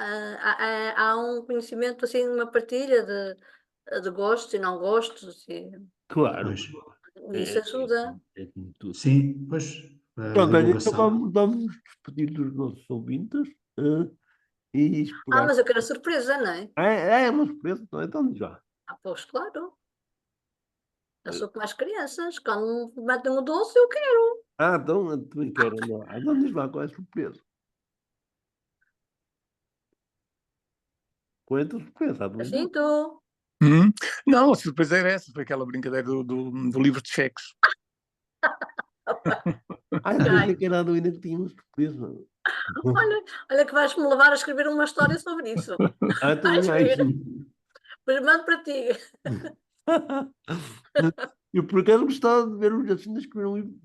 B: há um conhecimento, assim, uma partilha de gostos e não gostos, e
A: Claro.
C: Pois.
B: isso ajuda.
A: É como tudo.
C: Sim, pois. A
A: Pronto, olha, então
C: divulgação.
A: vamos nos despedir dos nossos ouvintes e esperar.
B: Mas eu quero a surpresa, não é?
A: É uma surpresa, não é? Então já.
B: Pois, claro. Eu sou como as crianças, quando me metem o doce, eu quero.
A: Então eu também quero andar. Então diz lá qual é a surpresa. Qual é a tua surpresa, Adelina?
B: Assim, tu.
D: Não, a surpresa era essa, foi aquela brincadeira do livro de cheques.
A: Eu pensei que era a Adelina que tinha uma surpresa.
B: Olha que vais-me levar a escrever uma história sobre isso.
A: Também
B: Vais ver. Mas mando para ti.
A: Eu por acaso gostava de ver o Jacinto escrever um livro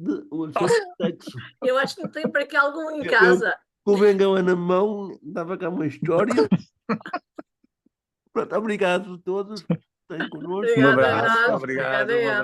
A: sobre sexo.
B: Eu acho que não tem para aqui algum em
A: Eu-
B: casa.
A: Com o Bengala na mão, dava cá uma história. Pronto, obrigado a todos que estão connosco.
D: Um
B: Obrigada a
D: abraço,
B: nós.
D: obrigado,
B: Obrigada a
D: um
B: ela.
D: abraço.